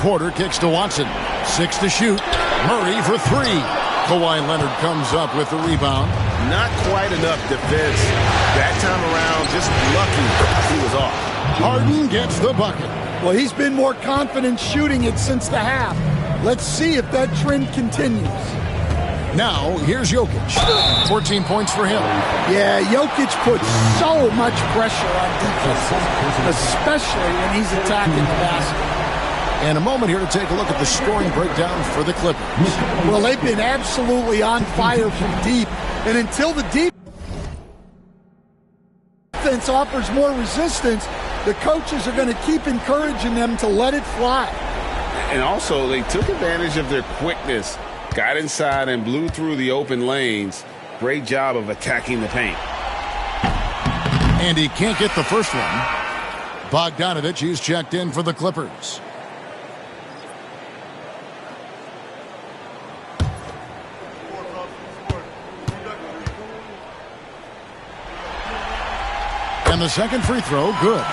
Porter kicks to Watson. 6 to shoot. Murray for 3. Kawhi Leonard comes up with the rebound. Not quite enough defense that time around. Just lucky he was off. Harden gets the bucket. Well, he's been more confident shooting it since the half. Let's see if that trend continues. Now, here's Jokic. 14 points for him. Yeah, Jokic puts so much pressure on defense, especially when he's attacking the basket. And a moment here to take a look at the scoring breakdown for the Clippers. Well, they've been absolutely on fire from deep. And until the defense offers more resistance, the coaches are going to keep encouraging them to let it fly. And also, they took advantage of their quickness, got inside and blew through the open lanes. Great job of attacking the paint. And he can't get the first one. Bogdanovich, he's checked in for the Clippers. And the second free throw, good.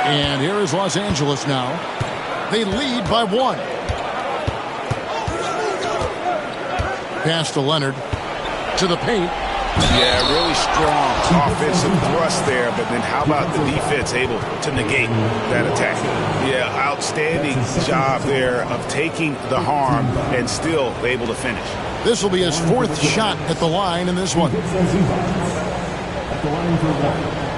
And here is Los Angeles now. They lead by 1. Pass to Leonard. To the paint. Yeah, really strong offensive thrust there, but then how about the defense able to negate that attack? Yeah, outstanding job there of taking the harm and still able to finish. This will be his 4th shot at the line in this one. At the line for 1.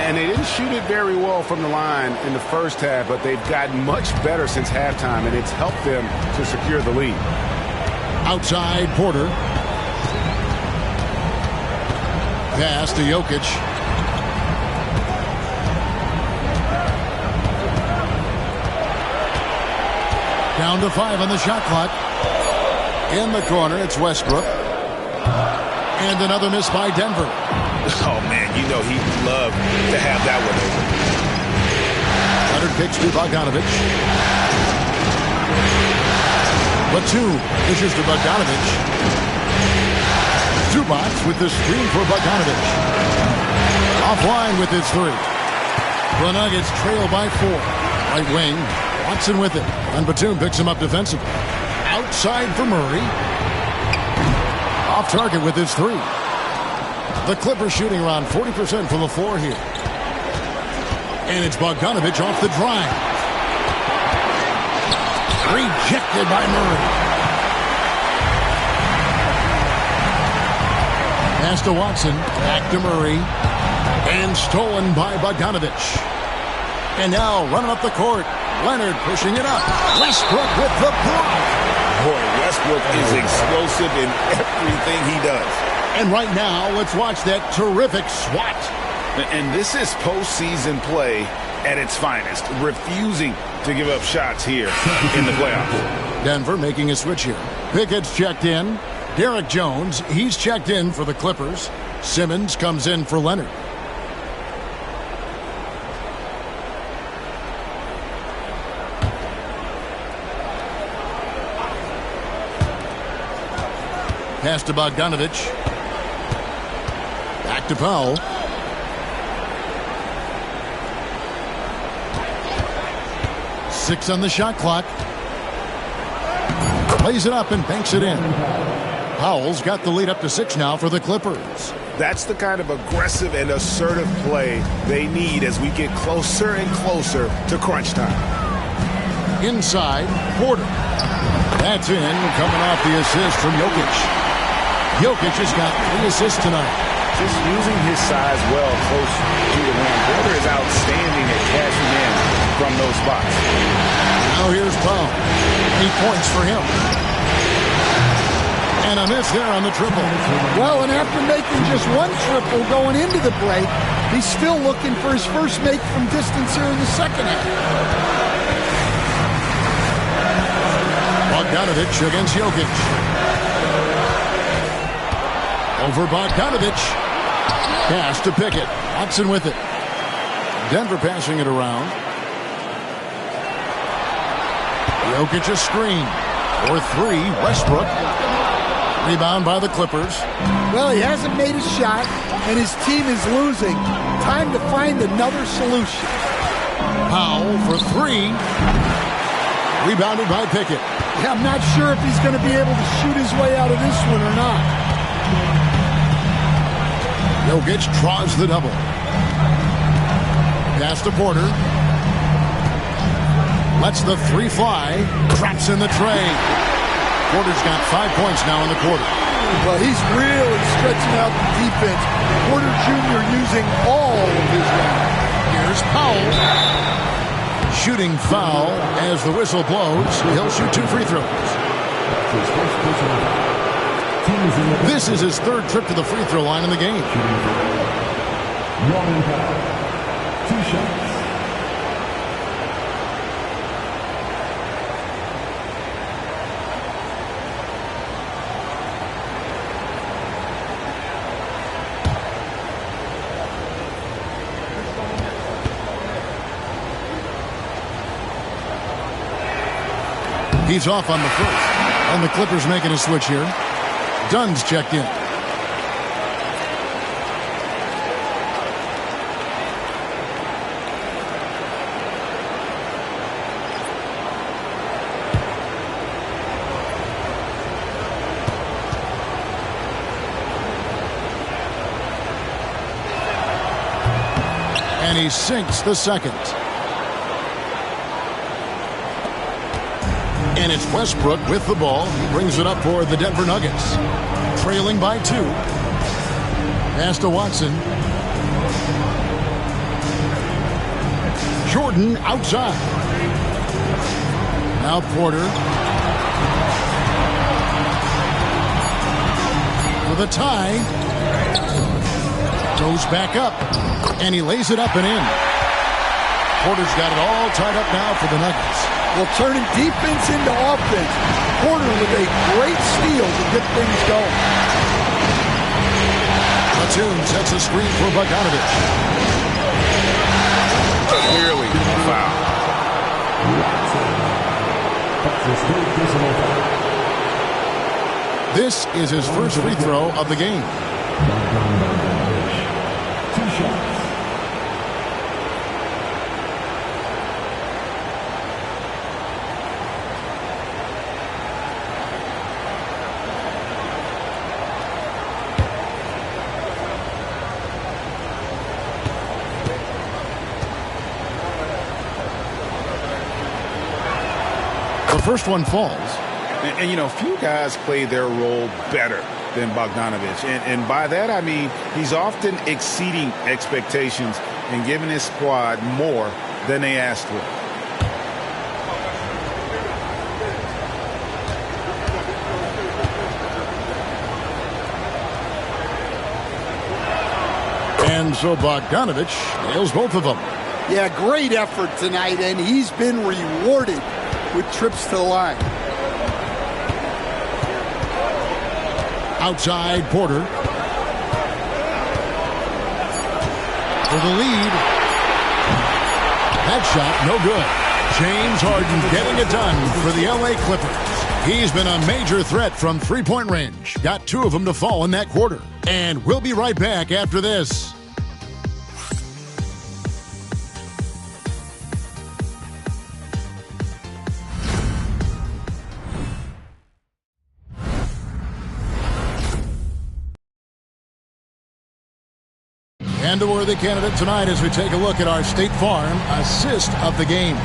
And they didn't shoot it very well from the line in the first half, but they've gotten much better since halftime, and it's helped them to secure the lead. Outside, Porter. Pass to Jokic. Down to 5 on the shot clock. In the corner, it's Westbrook. And another miss by Denver. Oh, man, you know he'd love to have that one over. Leonard kicks to Bogdanovich. Batum dishes to Bogdanovich. Zubac with the screen for Bogdanovich. Offline with his 3. The Nuggets trail by 4. Right wing, Watson with it. And Batum picks him up defensively. Outside for Murray. Off target with his 3. The Clippers shooting around 40% from the floor here. And it's Bogdanovich off the drive. Rejected by Murray. Pass to Watson. Back to Murray. And stolen by Bogdanovich. And now running up the court. Leonard pushing it up. Westbrook with the block. Boy, Westbrook is explosive in everything he does. And right now, let's watch that terrific swat. And this is postseason play at its finest, refusing to give up shots here in the playoffs. Denver making a switch here. Pickett's checked in. Derek Jones, he's checked in for the Clippers. Simmons comes in for Leonard. Pass to Bogdanovich. Back to Powell. Six on the shot clock. Lays it up and banks it in. Powell's got the lead up to 6 now for the Clippers. That's the kind of aggressive and assertive play they need as we get closer and closer to crunch time. Inside, Porter. That's in, coming off the assist from Jokic. Jokic has got 3 assists tonight. Just using his size well close to the rim. Porter is outstanding at cashing in from those spots. Now here's Powell. 8 points for him. And a miss there on the triple. Well, and after making just 1 triple going into the break, he's still looking for his first make from distance here in the second half. Bogdanovich against Jokic. Over Bogdanovich. Pass to Pickett. Watson with it. Denver passing it around. Jokic a screen. For 3, Westbrook. Rebound by the Clippers. Well, he hasn't made a shot, and his team is losing. Time to find another solution. Powell for 3. Rebounded by Pickett. Yeah, I'm not sure if he's going to be able to shoot his way out of this one or not. Jokic draws the double. Pass to Porter. Lets the 3 fly. Traps in the tray. Porter's got 5 points now in the quarter. Well, he's really stretching out the defense. Porter Jr. using all of his range. Here's Powell. Shooting foul as the whistle blows. He'll shoot 2 free throws. This is his 3rd trip to the free throw line in the game. 2 shots. He's off on the first. And the Clippers making a switch here. Dunn's checked in. And he sinks the second. And it's Westbrook with the ball. He brings it up for the Denver Nuggets. Trailing by 2. Pass to Watson. Jordan outside. Now Porter. For the tie. Goes back up. And he lays it up and in. Porter's got it all tied up now for the Nuggets. Well, turning defense into offense. Porter with a great steal to get things going. Platoon sets a screen for Bogdanovich. Clearly a foul. This is his first free throw of the game. 2 shots. The first one falls. And, you know, few guys play their role better than Bogdanovich. And by that, I mean he's often exceeding expectations and giving his squad more than they asked for. And so Bogdanovich nails both of them. Yeah, great effort tonight, and he's been rewarded with trips to the line. Outside Porter. For the lead. That shot, no good. James Harden getting it done for the LA Clippers. He's been a major threat from three-point range. Got 2 of them to fall in that quarter. And we'll be right back after this. And a worthy candidate tonight as we take a look at our State Farm assist of the game.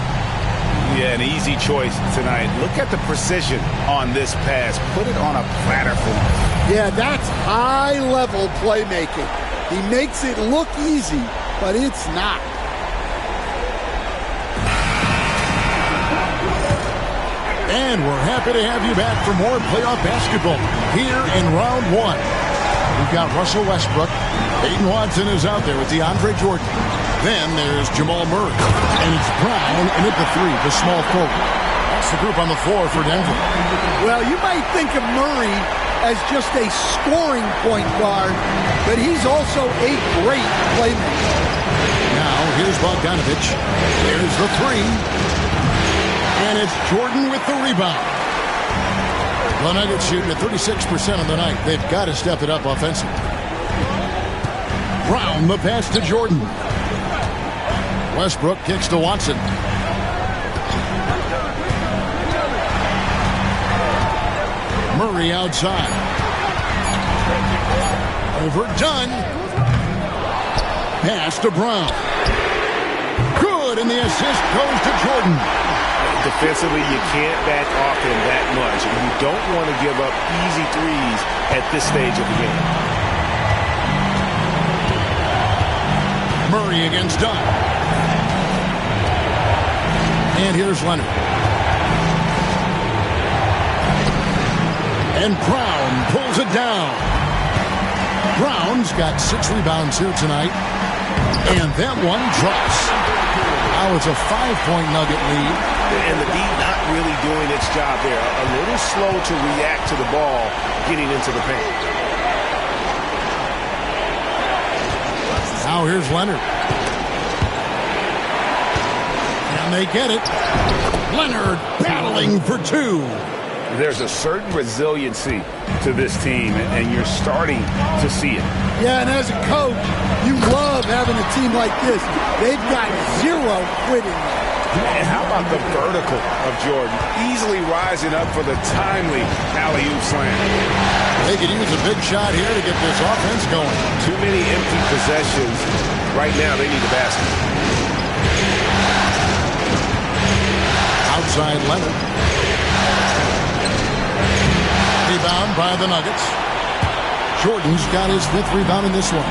Yeah, an easy choice tonight. Look at the precision on this pass. Put it on a platter for him. Yeah, that's high-level playmaking. He makes it look easy, but it's not. And we're happy to have you back for more playoff basketball here in round 1. We've got Russell Westbrook. Peyton Watson is out there with DeAndre Jordan. Then there's Jamal Murray. And it's Brown in at the 3, the small forward. That's the group on the floor for Denver. Well, you might think of Murray as just a scoring point guard, but he's also a great playmaker. Now, here's Bogdanovich. There's the 3. And it's Jordan with the rebound. The Nuggets shooting at 36% of the night. They've got to step it up offensively. Brown, the pass to Jordan. Westbrook kicks to Watson. Murray outside. Overdone. Pass to Brown. Good, and the assist goes to Jordan. Defensively, you can't back off him that much. And you don't want to give up easy threes at this stage of the game. Murray against Dunn. And here's Leonard. And Brown pulls it down. Brown's got 6 rebounds here tonight. And that one drops. Now it's a 5-point Nugget lead. And the D not really doing its job there. A little slow to react to the ball getting into the paint. Now here's Leonard. And And they get it. Leonard battling for two. There's a certain resiliency to this team, and you're starting to see it. Yeah, and as a coach, you love having a team like this. They've got zero quitting. And how about the vertical of Jordan, easily rising up for the timely alley-oop slam. They could use a big shot here to get this offense going. Too many empty possessions. Right now, they need the basket. Outside Leonard. Rebound by the Nuggets. Jordan's got his 5th rebound in this one.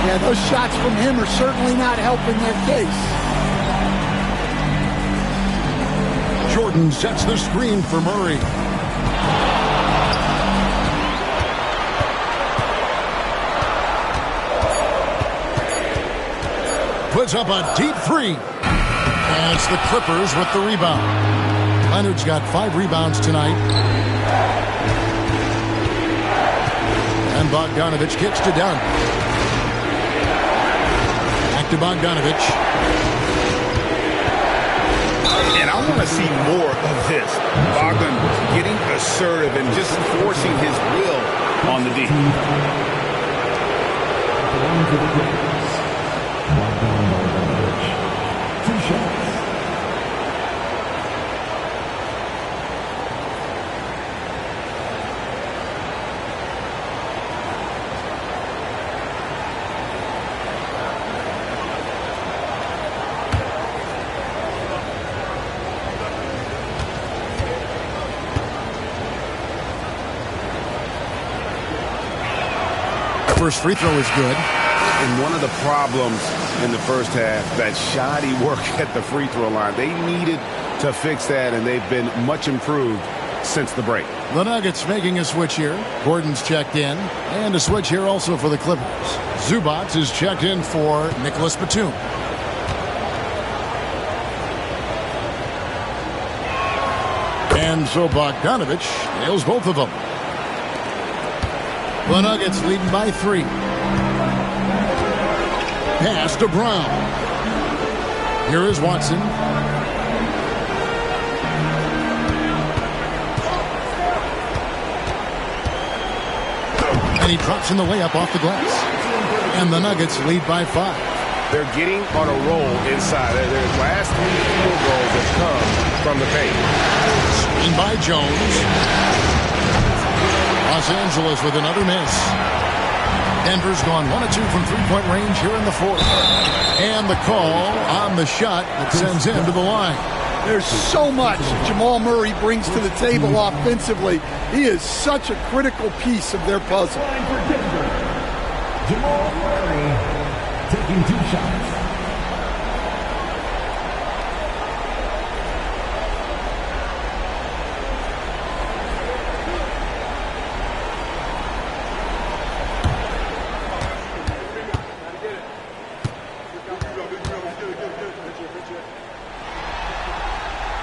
Yeah, those shots from him are certainly not helping their case. Jordan sets the screen for Murray. Puts up a deep three. And it's the Clippers with the rebound. Leonard's got 5 rebounds tonight. And Bogdanovich kicks to Dunn. Back to Bogdanovich. And I want to see more of this. Bogdan getting assertive and just forcing his will on the D. Two shots. First free throw is good. And one of the problems in the first half, that shoddy work at the free throw line. They needed to fix that, and they've been much improved since the break. The Nuggets making a switch here. Gordon's checked in. And a switch here also for the Clippers. Zubac is checked in for Nicholas Batum. And so Bogdanovich nails both of them. The Nuggets leading by 3. Pass to Brown. Here is Watson. And he drops in the way up off the glass. And the Nuggets lead by 5. They're getting on a roll inside. Their last 3 field goals have come from the paint. Screen by Jones. Los Angeles with another miss. Denver's gone 1 of 2 from 3-point range here in the 4th. And the call on the shot that sends him to the line. There's so much Jamal Murray brings to the table offensively. He is such a critical piece of their puzzle. Jamal Murray taking 2 shots.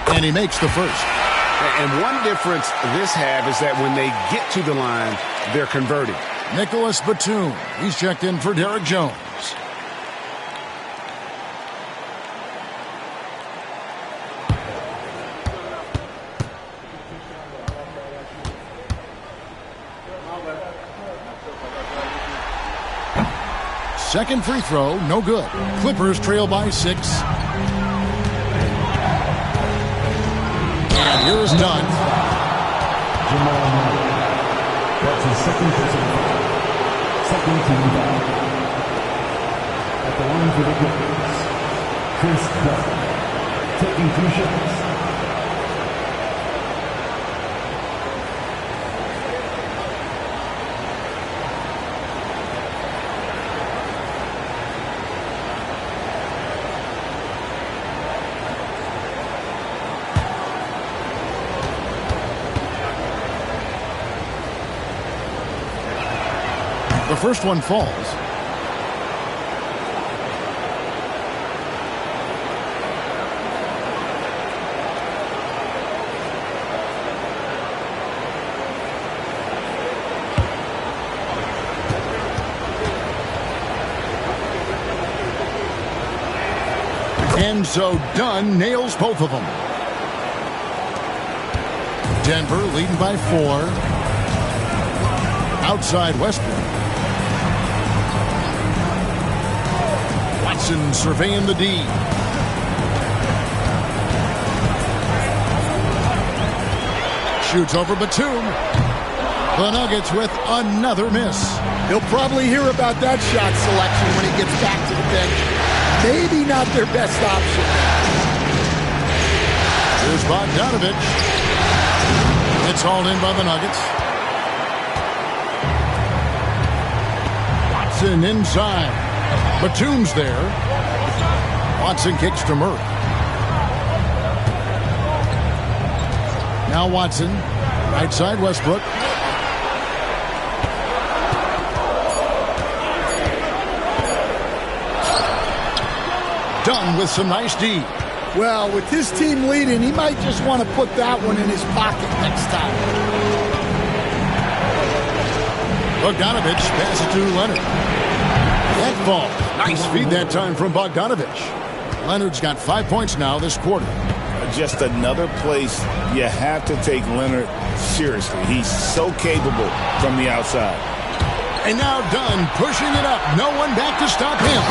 And he makes the first. And one difference this half is that when they get to the line, they're converting. Nicholas Batum. He's checked in for Derek Jones. Second free throw, no good. Clippers trail by 6. And here's Dunn. Jamal Murray. That's his second personal foul. Second team foul. At the line for the Clippers, Chris Dunn taking 2 shots. The first one falls. And so Dunn nails both of them. Denver leading by 4. Outside Westbrook. Watson surveying the D. Shoots over Batum. The Nuggets with another miss. He'll probably hear about that shot selection when he gets back to the bench. Maybe not their best option. Here's Bogdanovich. It's hauled in by the Nuggets. Watson inside. Batum's there. Watson kicks to Murray. Now Watson. Right side Westbrook. Dunn with some nice D. Well, with his team leading, he might just want to put that one in his pocket next time. Bogdanovich passes to Leonard. That ball. Nice feed that time from Bogdanovich. Leonard's got 5 points now this quarter. Just another place you have to take Leonard seriously. He's so capable from the outside. And now Dunn pushing it up. No one back to stop him.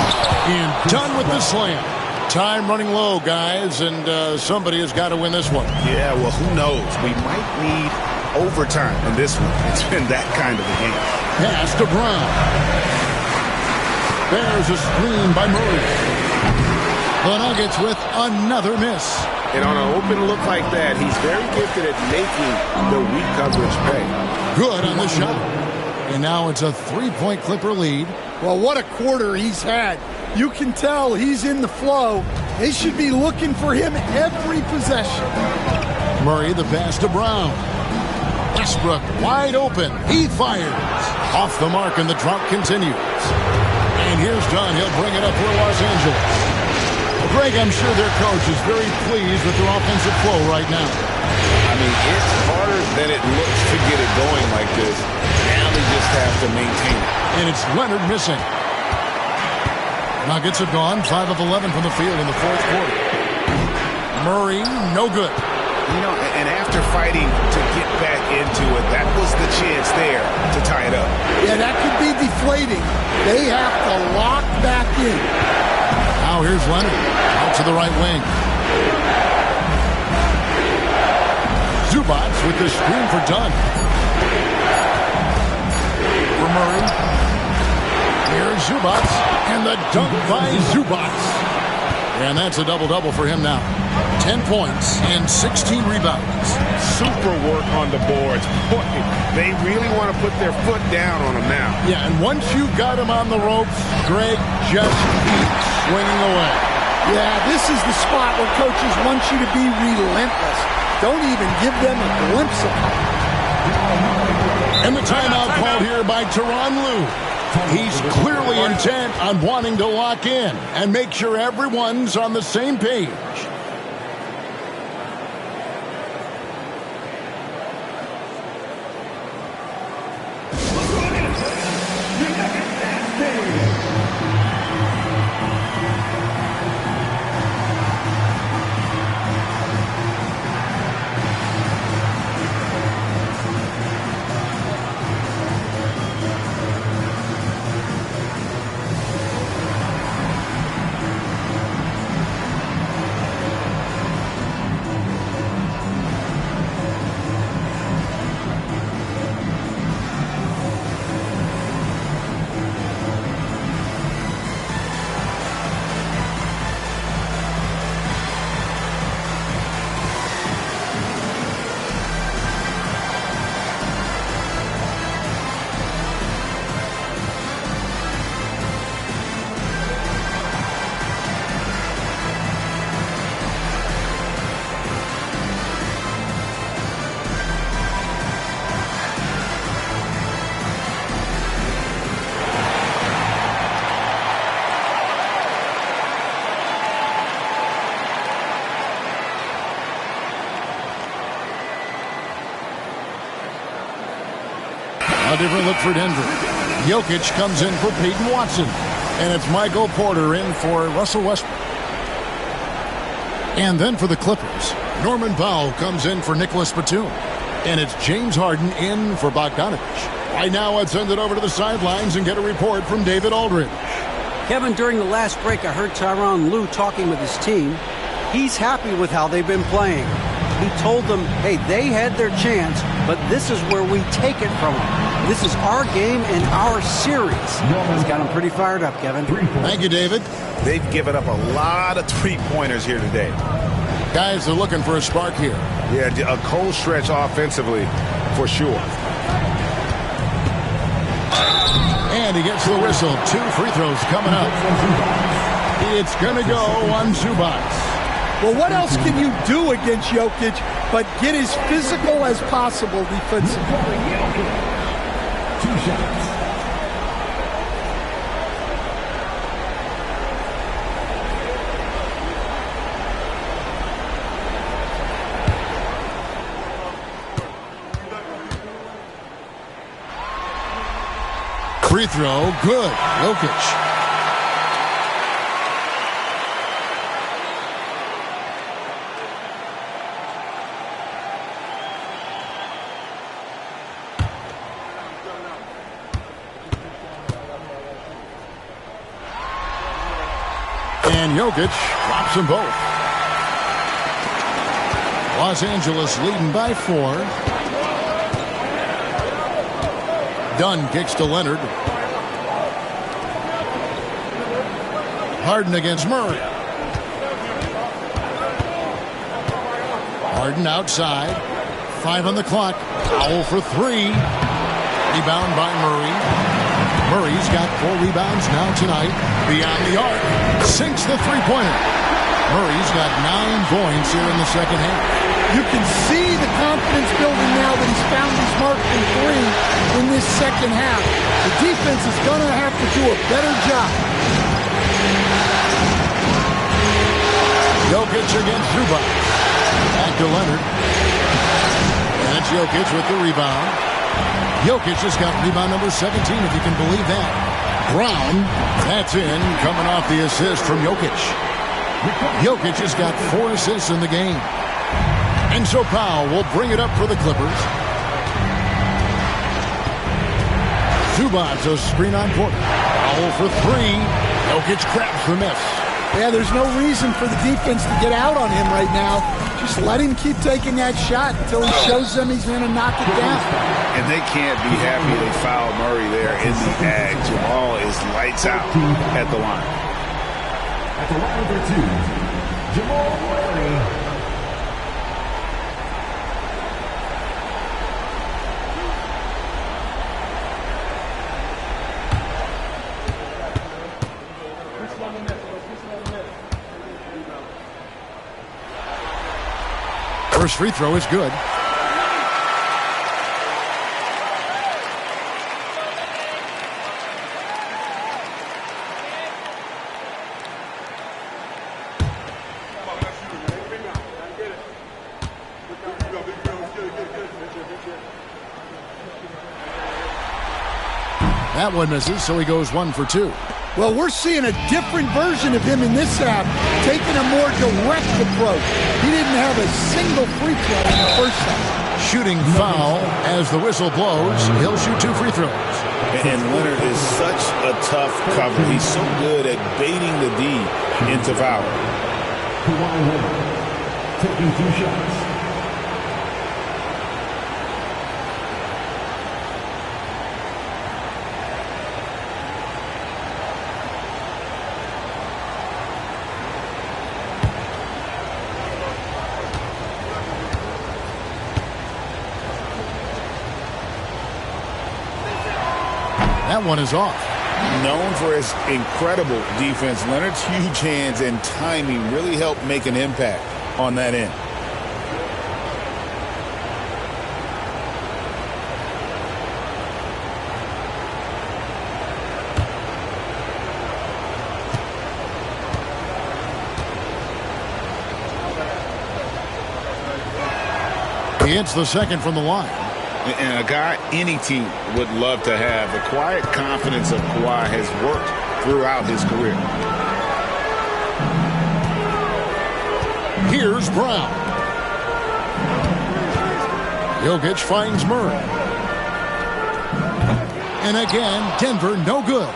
And Dunn with the slam. Time running low, guys, and somebody has got to win this one. Yeah, well, who knows? We might need overtime in this one. It's been that kind of a game. Pass to Brown. There's a screen by Murray. The Nuggets with another miss. And on an open look like that, he's very gifted at making the weak coverage pay. Good on the shot. And now it's a 3-point Clipper lead. Well, what a quarter he's had. You can tell he's in the flow. They should be looking for him every possession. Murray the pass to Brown. Westbrook wide open. He fires. Off the mark and the drought continues. And here's Dunn. He'll bring it up for Los Angeles. Well, Greg, I'm sure their coach is very pleased with their offensive flow right now. I mean, it's harder than it looks to get it going like this. Now they just have to maintain it. And it's Leonard missing. Nuggets have gone 5 of 11 from the field in the fourth quarter. Murray, no good. You know, and after fighting to get back into it, that was the chance there to tie it up. Yeah, that could be deflating. They have to lock back in. Now here's Leonard out to the right wing. Zubats with the screen for Dunn. For Murray. Here's Zubats, and the dunk by Zubats. And that's a double-double for him now. 10 points and 16 rebounds. Super work on the boards. Boy, they really want to put their foot down on him now. Yeah, and once you got him on the ropes, Greg just keeps swinging away. Yeah, this is the spot where coaches want you to be relentless. Don't even give them a glimpse of it. And the timeout called here by Tyronn Lue. He's clearly intent on wanting to lock in and make sure everyone's on the same page. A different look for Denver. Jokic comes in for Peyton Watson. And it's Michael Porter in for Russell Westbrook. And then for the Clippers, Norman Powell comes in for Nicholas Batum. And it's James Harden in for Bogdanovich. Right now, let's send it over to the sidelines and get a report from David Aldridge. Kevin, during the last break, I heard Tyronn Lue talking with his team. He's happy with how they've been playing. He told them, hey, they had their chance, but this is where we take it from them. This is our game and our series. He's got them pretty fired up, Kevin. Thank you, David. They've given up a lot of three-pointers here today. Guys are looking for a spark here. Yeah, a cold stretch offensively for sure. And he gets the whistle. 2 free throws coming up. It's going to go on Zubac. Well, what else can you do against Jokic but get as physical as possible defensively? 2 shots. Free throw, good. Jokic. And Jokic drops them both. Los Angeles leading by 4. Dunn kicks to Leonard. Harden against Murray. Harden outside. 5 on the clock. Powell for 3. Rebound by Murray. Murray's got 4 rebounds now tonight. Beyond the arc. Sinks the three-pointer. Murray's got 9 points here in the second half. You can see the confidence building now that he's found his mark from 3 in this second half. The defense is going to have to do a better job. Jokic against Zubac. Back to Leonard. And that's Jokic with the rebound. Jokic has got rebound number 17, if you can believe that. Brown, that's in, coming off the assist from Jokic. Jokic has got 4 assists in the game. And so Powell will bring it up for the Clippers. Zubac, a screen on Porter. Powell for 3. Jokic grabs the miss. Yeah, there's no reason for the defense to get out on him right now. Just let him keep taking that shot until he shows them he's going to knock it down. And they can't be happy they fouled Murray there in the ag. Jamal is lights out at the line. At the line for 2, Jamal Murray. First free throw is good. That one misses, so he goes 1 for 2. Well, we're seeing a different version of him in this half, taking a more direct approach. He didn't have a single free throw in the first half. Shooting foul as the whistle blows. He'll shoot 2 free throws. And Leonard is such a tough cover. He's so good at baiting the D into foul. Kawhi Leonard taking 2 shots. That one is off. Known for his incredible defense, Leonard's huge hands and timing really helped make an impact on that end. He hits the second from the line. And a guy any team would love to have. The quiet confidence of Kawhi has worked throughout his career. Here's Brown. Jokic finds Murray. And again, Denver no good.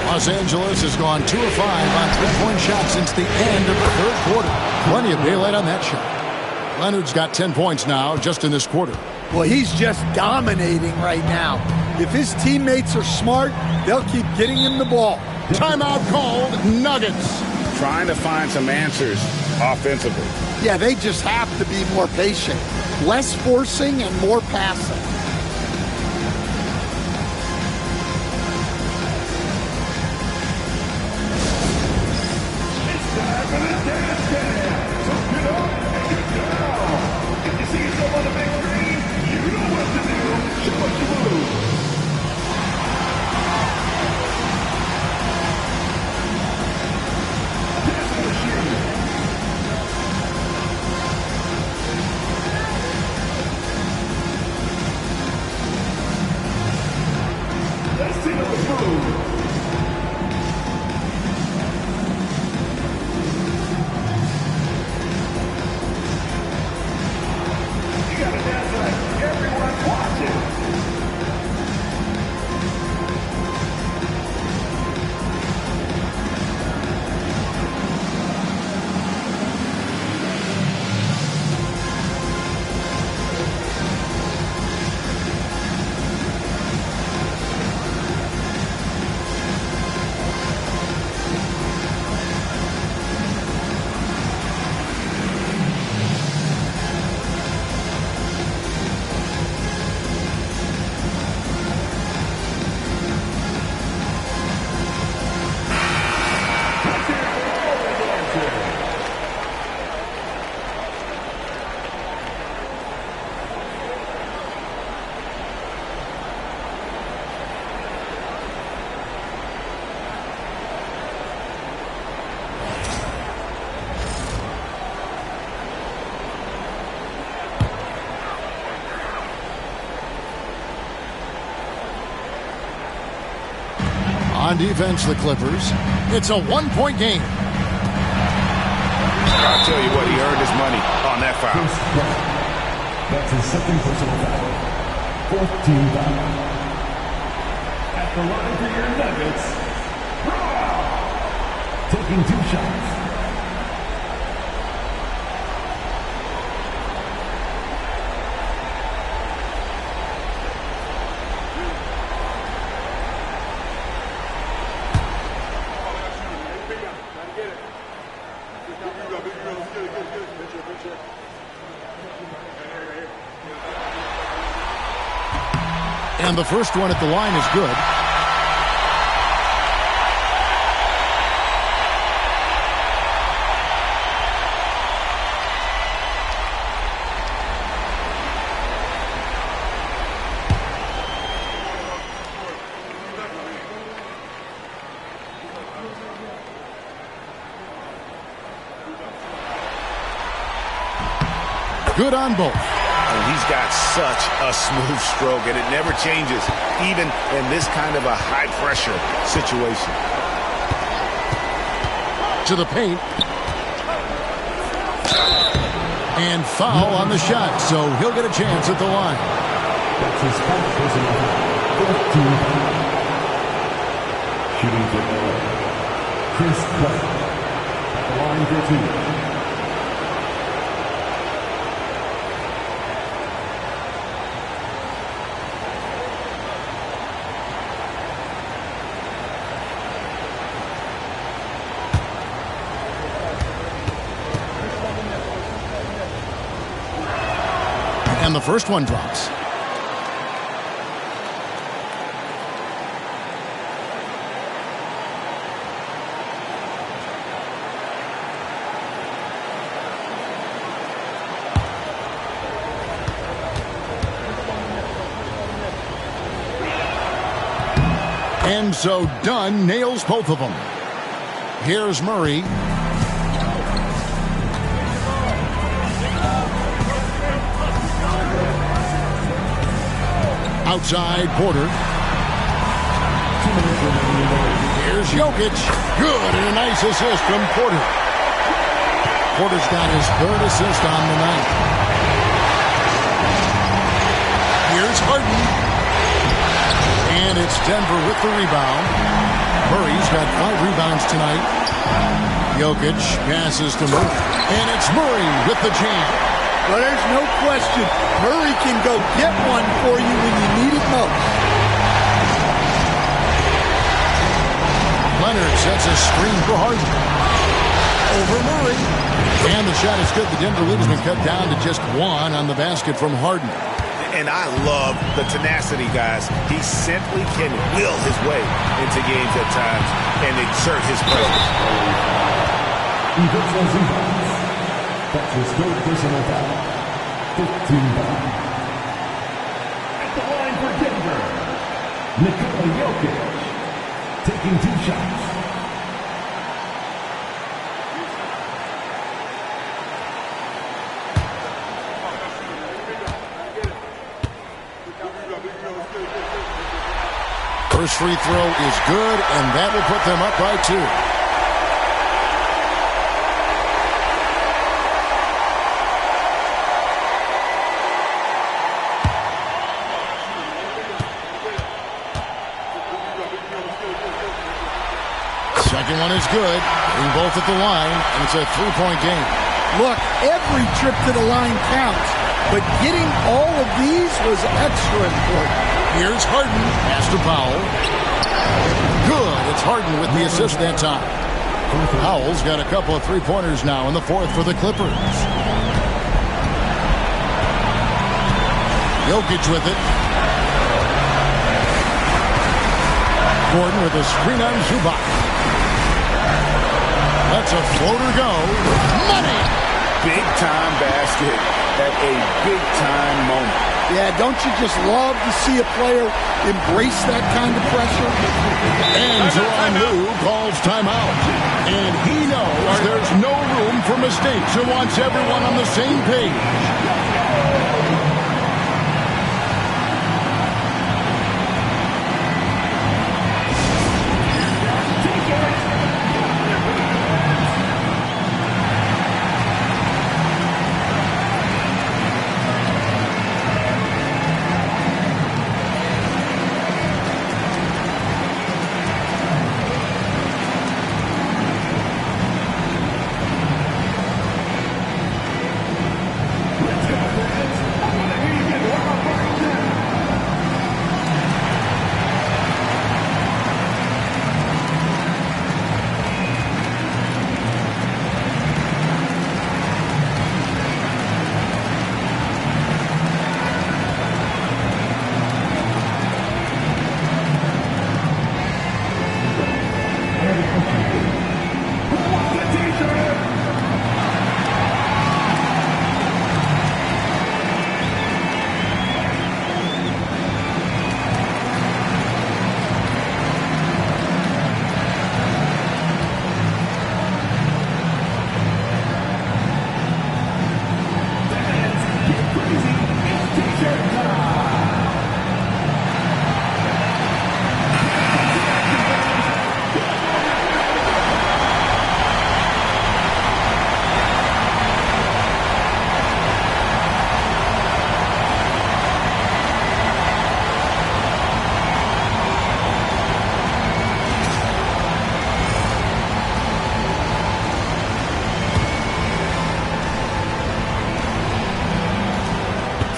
Los Angeles has gone 2 of 5 on three-point shots since the end of the third quarter. Plenty of daylight on that shot. Leonard's got 10 points now just in this quarter. Well, he's just dominating right now. If his teammates are smart, they'll keep getting him the ball. Timeout called, Nuggets. Trying to find some answers offensively. Yeah, they just have to be more patient. Less forcing and more passing. On defense, the Clippers. It's a one-point game. I'll tell you what, he earned his money on that foul. That's his second personal foul. Fourth team foul. At the line for your Nuggets, Brown. Taking 2 shots. And the first one at the line is good. Good on both. He's got such a smooth stroke, and it never changes, even in this kind of a high-pressure situation. To the paint. And foul on the shot, so he'll get a chance at the line. That's his fourth personal foul. 14 foul. Shooting for Chris Dunn. At the line for 2. And the first one drops. And so Dunn nails both of them. Here's Murray. Outside, Porter. Here's Jokic. Good, and a nice assist from Porter. Porter's got his third assist on the night. Here's Harden. And it's Denver with the rebound. Murray's got 5 rebounds tonight. Jokic passes to Murray. And it's Murray with the jam. Well, there's no question. Murray can go get one for you when you need it most. Leonard sets a screen for Harden. Over Murray. And the shot is good. The Denver lead has been cut down to just 1 on the basket from Harden. And I love the tenacity, guys. He simply can will his way into games at times and exert his presence. That's his third personal foul. 15 fouls. At the line for Denver, Nikola Jokic, taking 2 shots. First free throw is good, and that will put them up by 2. Second one is good. Being both at the line, and it's a 3-point game. Look, every trip to the line counts, but getting all of these was extra important. Here's Harden. Pass to Powell. Good. It's Harden with the assist that time. Powell's got a couple of 3-pointers now in the 4th for the Clippers. Jokic with it. Gordon with a screen on Zubac. That's a floater go. Money! Big-time basket at a big-time moment. Yeah, don't you just love to see a player embrace that kind of pressure? And Tyronn Lue calls timeout. And he knows there's no room for mistakes and wants everyone on the same page.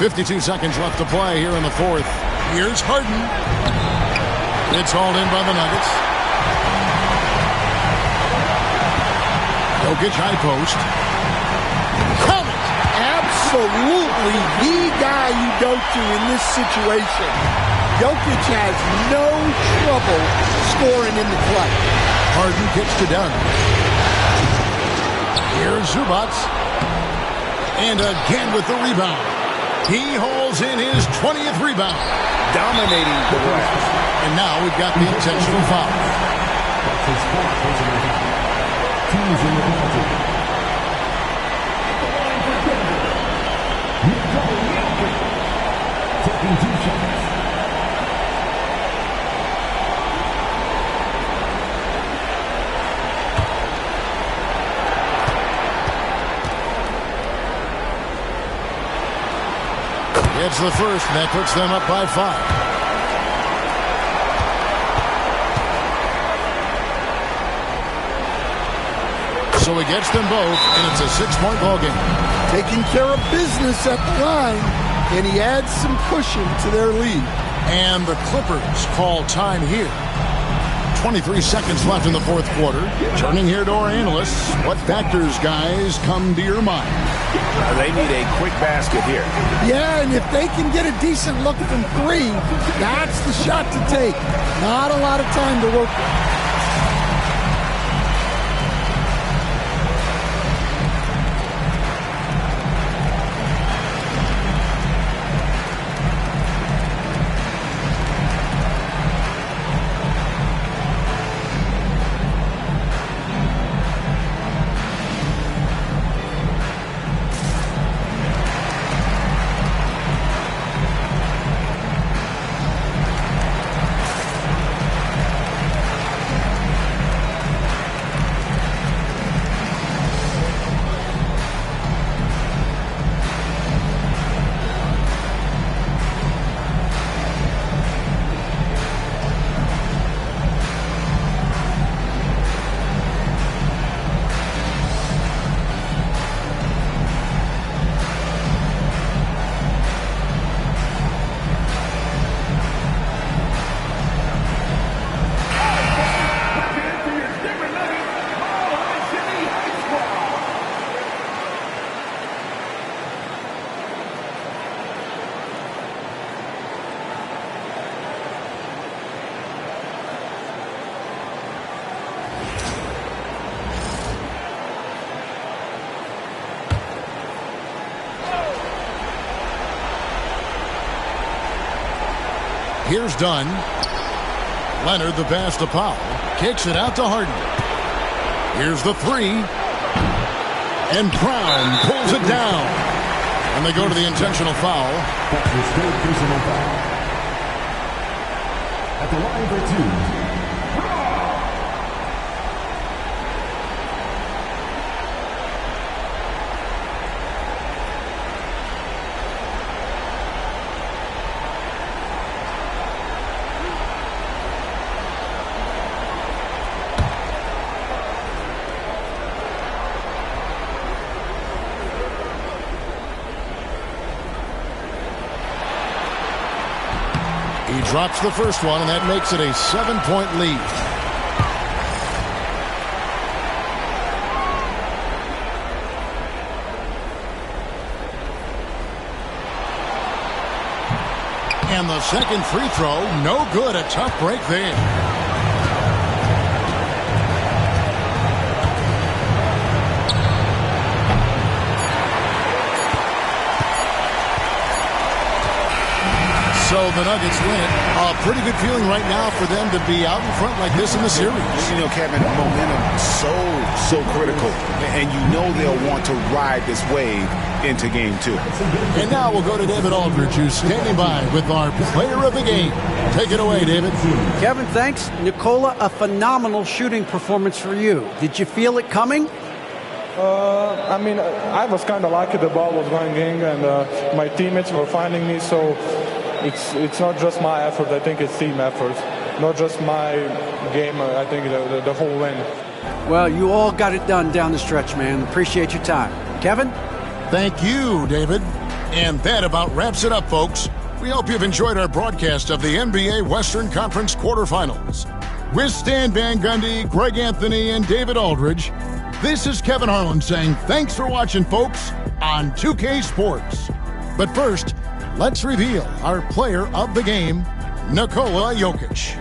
.52 seconds left to play here in the 4th. Here's Harden. It's hauled in by the Nuggets. Jokic high post. Collins, absolutely the guy you go to in this situation. Jokic has no trouble scoring in the clutch. Harden kicks to Dunn. Here's Zubac. And again with the rebound. He hauls in his 20th rebound. Dominating the glass. And now we've got the intentional foul. That's his 4th personal foul. Teams in the penalty. At the line for Denver, Nikola Jokic, taking 2 shots. Gets the first, and that puts them up by 5. So he gets them both, and it's a 6-point ball game. Taking care of business at the line, and he adds some cushion to their lead. And the Clippers call time here. 23 seconds left in the fourth quarter. Turning here to our analysts, what factors, guys, come to your mind? They need a quick basket here. Yeah, and if they can get a decent look from 3, that's the shot to take. Not a lot of time to work with. Here's Dunn. Leonard, the pass to Powell. Kicks it out to Harden. Here's the 3. And Brown pulls it down. And they go to the intentional foul. That's his third personal foul. At the line for 2. He drops the first one, and that makes it a 7-point lead. And the second free throw, no good. A tough break there. So the Nuggets win it. A pretty good feeling right now for them to be out in front like this in the series. You know, Kevin, momentum so critical. And you know they'll want to ride this wave into game 2. And now we'll go to David Aldridge, who's standing by with our player of the game. Take it away, David. Kevin, thanks. Nikola, a phenomenal shooting performance for you. Did you feel it coming? I mean, I was kind of lucky the ball was going in, and my teammates were finding me, so it's not just my effort. I think it's team effort, not just my game. I think the whole win. Well, you all got it done down the stretch, man. Appreciate your time. Kevin? Thank you, David. And that about wraps it up, folks. We hope you've enjoyed our broadcast of the NBA Western Conference quarterfinals. With Stan Van Gundy, Greg Anthony, and David Aldridge, this is Kevin Harlan saying thanks for watching, folks, on 2K Sports. But first, let's reveal our player of the game, Nikola Jokic.